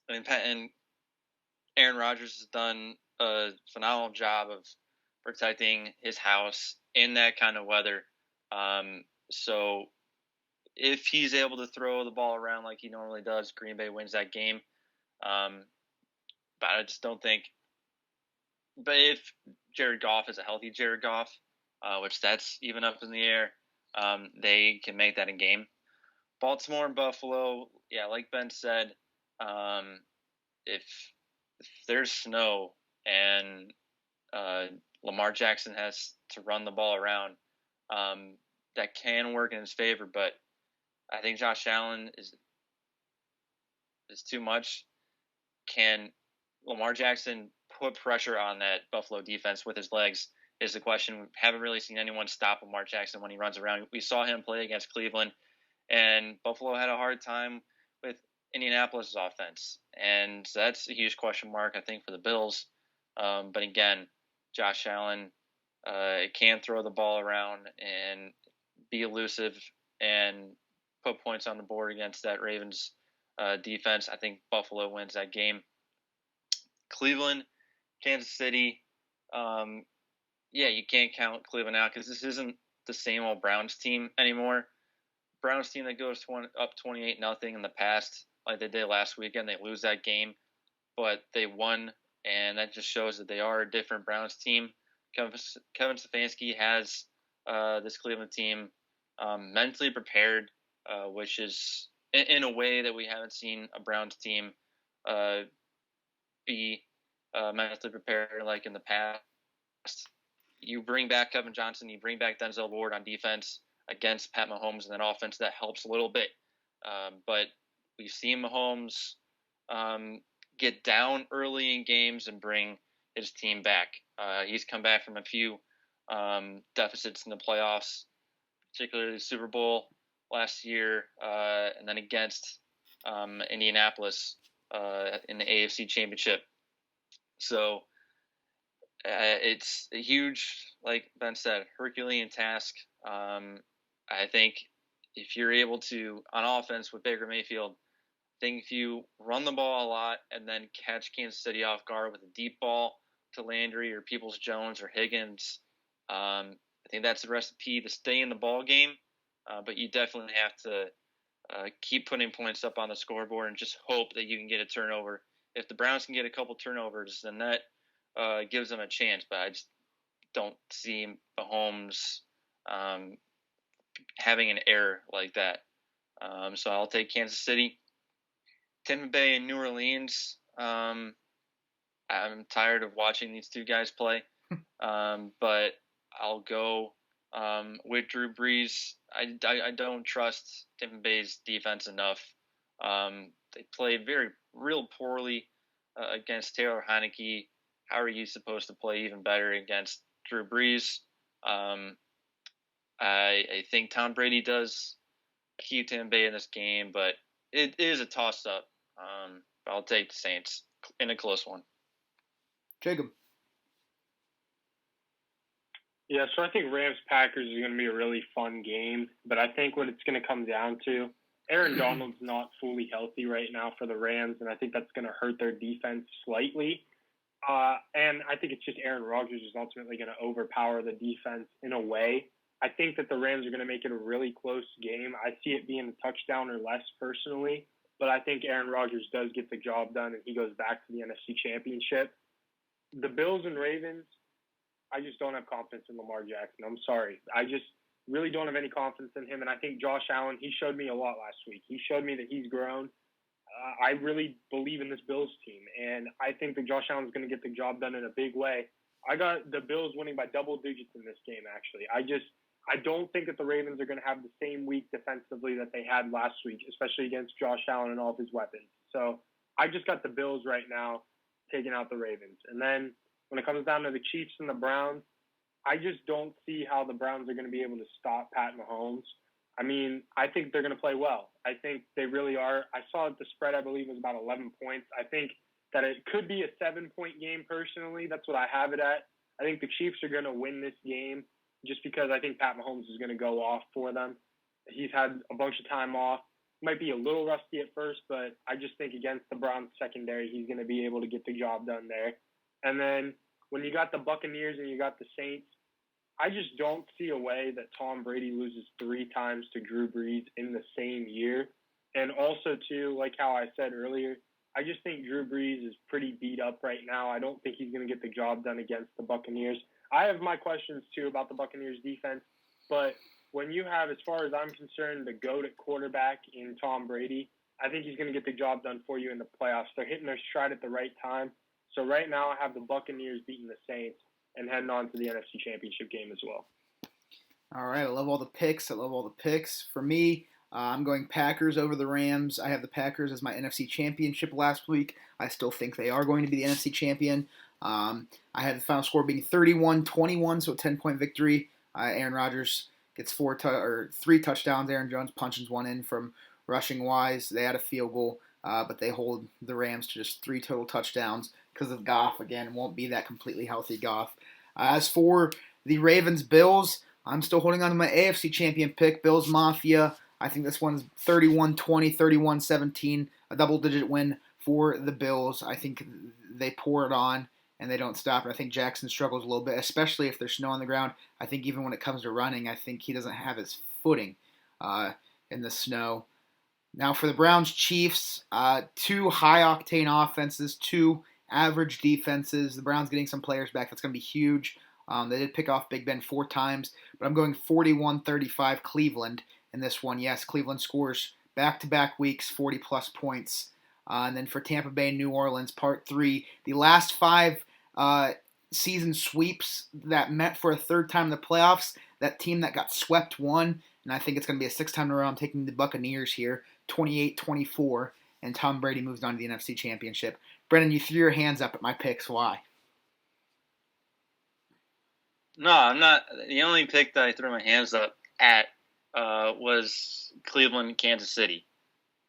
S2: And Aaron Rodgers has done a phenomenal job of protecting his house in that kind of weather. So if he's able to throw the ball around like he normally does, Green Bay wins that game. But I just don't think. But if Jared Goff is a healthy Jared Goff, which that's even up in the air, they can make that a game. Baltimore and Buffalo, yeah, like Ben said, if there's snow and Lamar Jackson has to run the ball around, that can work in his favor. But I think Josh Allen is too much. Can Lamar Jackson put pressure on that Buffalo defense with his legs is the question. We haven't really seen anyone stop Lamar Jackson when he runs around. We saw him play against Cleveland, and Buffalo had a hard time with Indianapolis' offense. And so that's a huge question mark, I think, for the Bills. But again, Josh Allen can throw the ball around and be elusive and put points on the board against that Ravens defense. I think Buffalo wins that game. Cleveland, Kansas City, you can't count Cleveland out because this isn't the same old Browns team anymore. Browns team that goes up 28-0 in the past, like they did last weekend, they lose that game, but they won, and that just shows that they are a different Browns team. Kevin Stefanski has this Cleveland team mentally prepared, which is in a way that we haven't seen a Browns team be mentally prepared like in the past. You bring back Kevin Johnson, you bring back Denzel Ward on defense against Pat Mahomes, and that offense that helps a little bit. But we've seen Mahomes get down early in games and bring his team back. He's come back from a few deficits in the playoffs, particularly the Super Bowl last year, and then against Indianapolis in the AFC Championship. So it's a huge, like Ben said, Herculean task. I think if you're able to, on offense with Baker Mayfield, I think if you run the ball a lot and then catch Kansas City off guard with a deep ball to Landry or Peoples-Jones or Higgins, I think that's the recipe to stay in the ball game. But you definitely have to keep putting points up on the scoreboard and just hope that you can get a turnover. If the Browns can get a couple turnovers, then that gives them a chance. But I just don't see Mahomes having an error like that. So I'll take Kansas City. Tampa Bay and New Orleans. I'm tired of watching these two guys play. But I'll go with Drew Brees. I don't trust Tampa Bay's defense enough. They played real poorly against Taylor Heineke. How are you supposed to play even better against Drew Brees? I think Tom Brady does keep Tampa Bay in this game, but it is a toss-up. I'll take the Saints in a close one.
S1: Jacob.
S3: Yeah, so I think Rams-Packers is going to be a really fun game, but I think what it's going to come down to, Aaron Donald's not fully healthy right now for the Rams, and I think that's going to hurt their defense slightly. And I think it's just Aaron Rodgers is ultimately going to overpower the defense in a way. I think that the Rams are going to make it a really close game. I see it being a touchdown or less personally, but I think Aaron Rodgers does get the job done and he goes back to the NFC Championship. The Bills and Ravens, I just don't have confidence in Lamar Jackson. I'm sorry. I just really don't have any confidence in him. And I think Josh Allen, he showed me a lot last week. He showed me that he's grown. I really believe in this Bills team. And I think that Josh Allen's going to get the job done in a big way. I got the Bills winning by double digits in this game, actually. I don't think that the Ravens are going to have the same week defensively that they had last week, especially against Josh Allen and all of his weapons. So I just got the Bills right now taking out the Ravens. And then when it comes down to the Chiefs and the Browns, I just don't see how the Browns are going to be able to stop Pat Mahomes. I mean, I think they're going to play well. I think they really are. I saw that the spread, I believe, was about 11 points. I think that it could be a 7-point game personally. That's what I have it at. I think the Chiefs are going to win this game just because I think Pat Mahomes is going to go off for them. He's had a bunch of time off. Might be a little rusty at first, but I just think against the Browns secondary, he's going to be able to get the job done there. And then when you got the Buccaneers and you got the Saints, I just don't see a way that Tom Brady loses 3 times to Drew Brees in the same year. And also, too, like how I said earlier, I just think Drew Brees is pretty beat up right now. I don't think he's going to get the job done against the Buccaneers. I have my questions, too, about the Buccaneers defense. But when you have, as far as I'm concerned, the GOAT at quarterback in Tom Brady, I think he's going to get the job done for you in the playoffs. They're hitting their stride at the right time. So right now I have the Buccaneers beating the Saints and heading on to the NFC Championship game as well.
S1: All right, I love all the picks. For me, I'm going Packers over the Rams. I have the Packers as my NFC Championship last week. I still think they are going to be the NFC champion. I had the final score being 31-21, so a 10-point victory. Aaron Rodgers gets 3 touchdowns. Aaron Jones punches one in from rushing wise. They had a field goal, but they hold the Rams to just 3 total touchdowns because of Goff. Again, won't be that completely healthy Goff. As for the Ravens-Bills, I'm still holding on to my AFC champion pick, Bills Mafia. I think this one's 31-20, 31-17, a double-digit win for the Bills. I think they pour it on and they don't stop. And I think Jackson struggles a little bit, especially if there's snow on the ground. I think even when it comes to running, I think he doesn't have his footing in the snow. Now for the Browns-Chiefs, 2 high-octane offenses, 2 average defenses. The Browns getting some players back. That's going to be huge. They did pick off Big Ben 4 times, but I'm going 41-35 Cleveland in this one. Yes, Cleveland scores back-to-back weeks, 40-plus points. And then for Tampa Bay and New Orleans, Part 3, the last 5 season sweeps that met for a third time in the playoffs, that team that got swept won, and I think it's going to be a 6th time in a row. I'm taking the Buccaneers here, 28-24, and Tom Brady moves on to the NFC Championship. Brennan, you threw your hands up at my picks. Why?
S2: No, I'm not. The only pick that I threw my hands up at was Cleveland, Kansas City.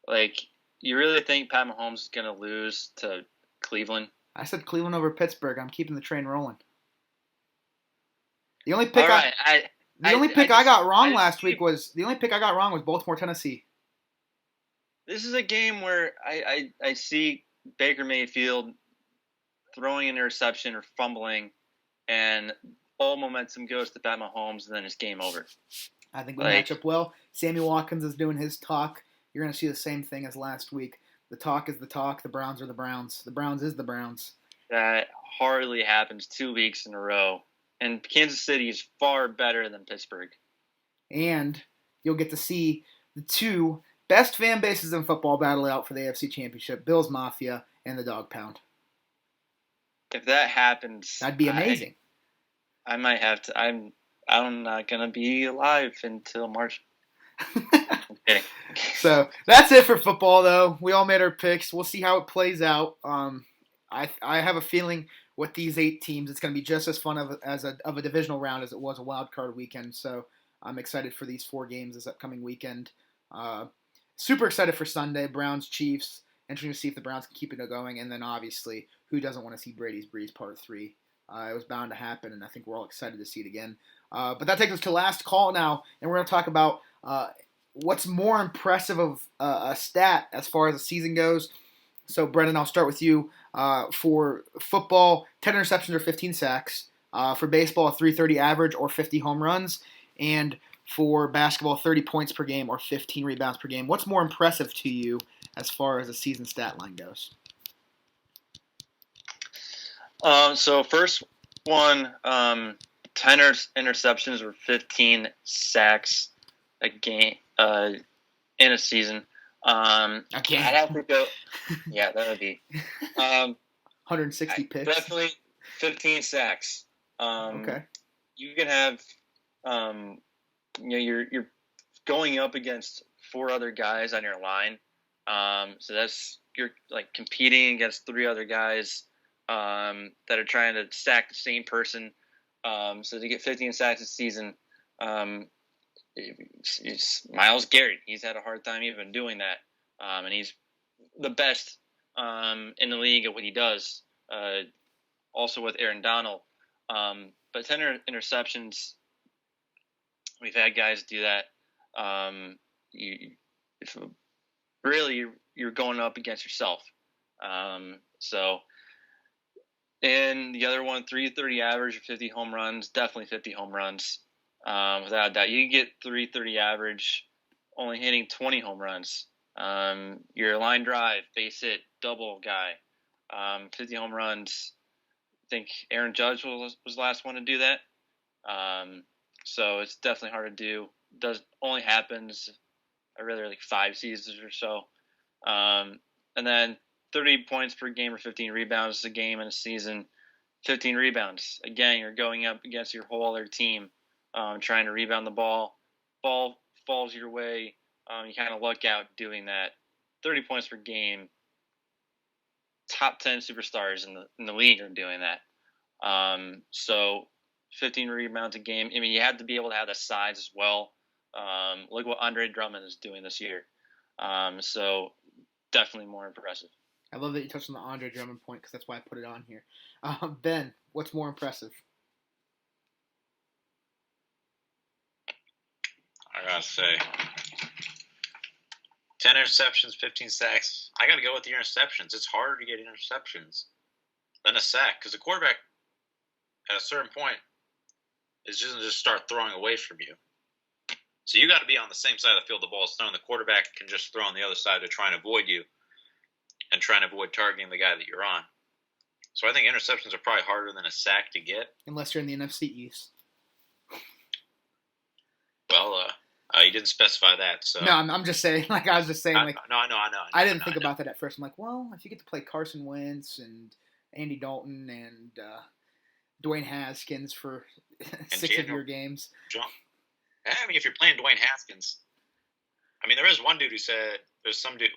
S2: Like, you really think Pat Mahomes is going to lose to Cleveland?
S1: I said Cleveland over Pittsburgh. I'm keeping the train rolling. The only pick I got wrong last week was Baltimore, Tennessee.
S2: This is a game where I see Baker Mayfield throwing an interception or fumbling, and all momentum goes to Pat Mahomes, and then it's game over.
S1: I think we match up well. Sammy Watkins is doing his talk. You're going to see the same thing as last week. The talk is the talk. The Browns are the Browns. The Browns is the Browns.
S2: That hardly happens 2 weeks in a row. And Kansas City is far better than Pittsburgh.
S1: And you'll get to see the 2 best fan bases in football battle out for the AFC Championship, Bills Mafia and the Dog Pound.
S2: If that happens,
S1: that'd be amazing.
S2: I might have to. I'm not gonna be alive until March. I'm kidding.
S1: So that's it for football, though. We all made our picks. We'll see how it plays out. I have a feeling with these 8 teams, it's going to be just as fun of a divisional round as it was a wild card weekend. So I'm excited for these 4 games this upcoming weekend. Super excited for Sunday, Browns, Chiefs. Interesting to see if the Browns can keep it going. And then obviously, who doesn't want to see Brady's Breeze Part 3? It was bound to happen, and I think we're all excited to see it again. But that takes us to last call now, and we're going to talk about what's more impressive of a stat as far as the season goes. So, Brendan, I'll start with you. For football, 10 interceptions or 15 sacks. For baseball, a 330 average or 50 home runs. And for basketball, 30 points per game or 15 rebounds per game. What's more impressive to you as far as the season stat line goes?
S2: So first one, 10 interceptions or 15 sacks a game in a season. I'd have to go. Yeah, that would be
S1: 160 picks.
S2: Definitely 15 sacks.
S1: Okay.
S2: You can have, you're going up against 4 other guys on your line. So you're like competing against 3 other guys that are trying to sack the same person. So to get 15 sacks this season, it's Myles Garrett. He's had a hard time even doing that, and he's the best in the league at what he does. Also with Aaron Donald, but 10 interceptions. We've had guys do that. You're going up against yourself. So And the other one, 330 average or 50 home runs, definitely 50 home runs. Without a doubt, you can get 330 average only hitting 20 home runs. Your line drive, base hit, double guy, 50 home runs. I think Aaron Judge was the last one to do that. So it's definitely hard to do. Does only happens really like 5 seasons or so. And then 30 points per game or 15 rebounds a game in a season. 15 rebounds. Again, you're going up against your whole other team, trying to rebound the ball. Ball falls your way. You kind of luck out doing that. 30 points per game. Top 10 superstars in the league are doing that. So 15 rebounds a game. I mean, you have to be able to have the size as well. Look what Andre Drummond is doing this year. So definitely more impressive.
S1: I love that you touched on the Andre Drummond point because that's why I put it on here. Ben, what's more impressive?
S4: I gotta say, 10 interceptions, 15 sacks. I gotta go with the interceptions. It's harder to get interceptions than a sack because the quarterback, at a certain point, is just start throwing away from you. So you got to be on the same side of the field the ball is thrown. The quarterback can just throw on the other side to try and avoid you and try and avoid targeting the guy that you're on. So I think interceptions are probably harder than a sack to get.
S1: Unless you're in the NFC East.
S4: Well, you didn't specify that. So
S1: no, I'm just saying. Like I was just saying. Like
S4: I know.
S1: I didn't think about that at first. I'm like, well, if you get to play Carson Wentz and Andy Dalton and Dwayne Haskins for 6 of your games.
S4: I mean, if you're playing Dwayne Haskins, I mean, there is one dude who said there's some dude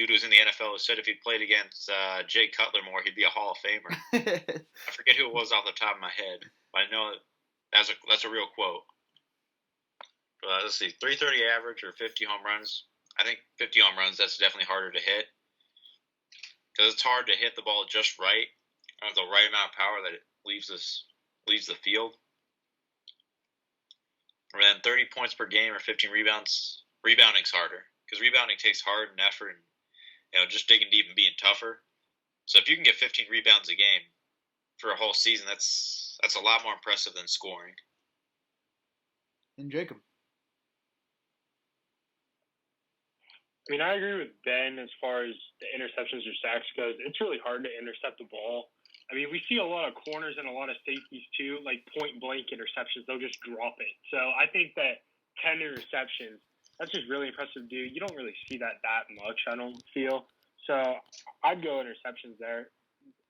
S4: who's in the NFL who said if he played against Jay Cutler more, he'd be a Hall of Famer. I forget who it was off the top of my head, but I know that's a real quote. Let's see, 330 average or 50 home runs. I think 50 home runs, that's definitely harder to hit because it's hard to hit the ball just right, or the right amount of power that it leaves the field. And then 30 points per game or 15 rebounds. Rebounding's harder because rebounding takes heart and effort and just digging deep and being tougher. So if you can get 15 rebounds a game for a whole season, that's a lot more impressive than scoring.
S1: And Jacob.
S3: I mean, I agree with Ben as far as the interceptions or sacks goes. It's really hard to intercept the ball. I mean, we see a lot of corners and a lot of safeties too, like point-blank interceptions. They'll just drop it. So I think that 10 interceptions, that's just really impressive to do. You don't really see that much, I don't feel. So I'd go interceptions there.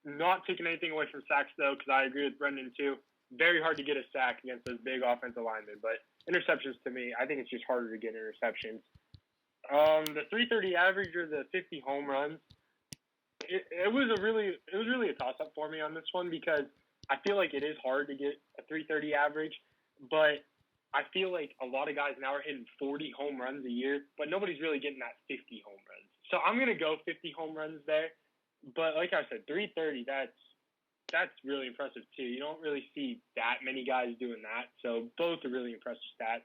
S3: Not taking anything away from sacks, though, because I agree with Brendan too. Very hard to get a sack against those big offensive linemen. But interceptions, to me, I think it's just harder to get interceptions. The 330 average or the 50 home runs, it was really a toss-up for me on this one because I feel like it is hard to get a 330 average, but I feel like a lot of guys now are hitting 40 home runs a year, but nobody's really getting that 50 home runs. So I'm going to go 50 home runs there. But like I said, 330, that's really impressive too. You don't really see that many guys doing that. So both are really impressive stats.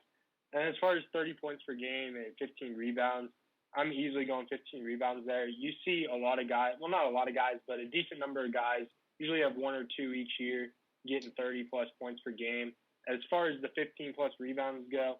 S3: And as far as 30 points per game and 15 rebounds, I'm easily going 15 rebounds there. You see a lot of guys, well, not a lot of guys, but a decent number of guys usually have 1 or 2 each year getting 30-plus points per game. As far as the 15-plus rebounds go,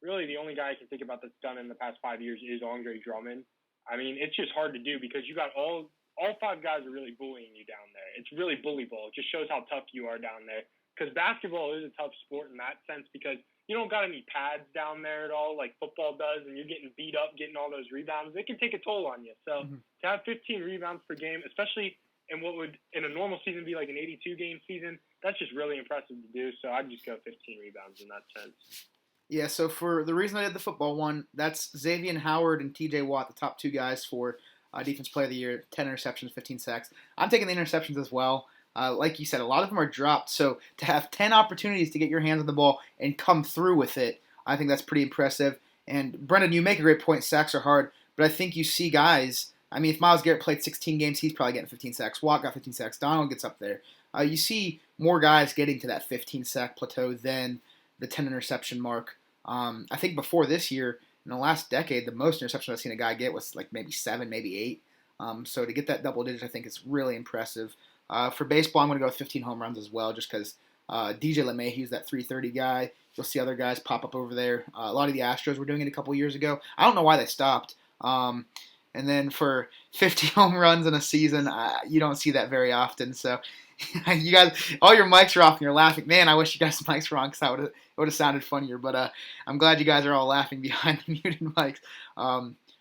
S3: really the only guy I can think about that's done in the past 5 years is Andre Drummond. I mean, it's just hard to do because you got all 5 guys are really bullying you down there. It's really bully ball. It just shows how tough you are down there. Because basketball is a tough sport in that sense because you don't got any pads down there at all like football does, and you're getting beat up, getting all those rebounds. It can take a toll on you. So to have 15 rebounds per game, especially in what would in a normal season be like an 82-game season, that's just really impressive to do. So I'd just go 15 rebounds in that sense.
S1: Yeah, so for the reason I did the football one, that's Xavier Howard and TJ Watt, the top 2 guys for Defense Player of the Year, 10 interceptions, 15 sacks. I'm taking the interceptions as well. Like you said, a lot of them are dropped. So to have 10 opportunities to get your hands on the ball and come through with it, I think that's pretty impressive. And Brendan, you make a great point. Sacks are hard. But I think you see guys, I mean, if Myles Garrett played 16 games, he's probably getting 15 sacks. Watt got 15 sacks. Donald gets up there. You see more guys getting to that 15-sack plateau than the 10 interception mark. I think before this year, in the last decade, the most interceptions I've seen a guy get was like maybe 7, maybe 8. So to get that double digit, I think is really impressive. For baseball, I'm going to go with 15 home runs as well, just because DJ LeMahieu's that 330 guy. You'll see other guys pop up over there. A lot of the Astros were doing it a couple years ago. I don't know why they stopped. And then for 50 home runs in a season, you don't see that very often. So you guys, all your mics are off and you're laughing. Man, I wish you guys' mics were on because it would have sounded funnier. But I'm glad you guys are all laughing behind the muted mics.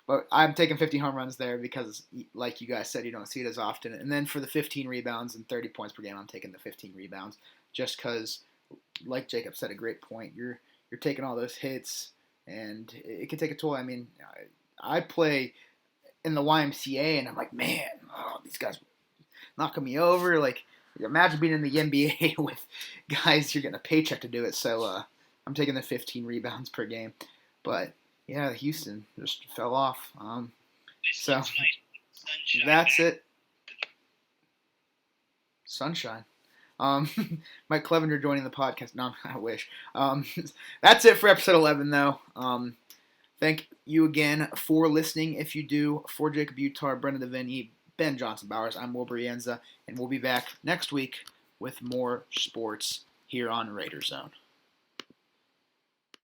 S1: But I'm taking 50 home runs there because, like you guys said, you don't see it as often. And then for the 15 rebounds and 30 points per game, I'm taking the 15 rebounds just because, like Jacob said, a great point. You're taking all those hits, and it can take a toll. I mean, I play in the YMCA, and I'm like, man, these guys knocking me over. Like, imagine being in the NBA with guys you're getting a paycheck to do it. So I'm taking the 15 rebounds per game. But yeah, Houston just fell off. So that's it. Sunshine. Mike Clevenger joining the podcast. No, I wish. That's it for episode 11, though. Thank you again for listening. If you do, for Jacob Utah, Brendan Devaney, Ben Johnson Bowers, I'm Wilbur Yenza, and we'll be back next week with more sports here on RaiderZone.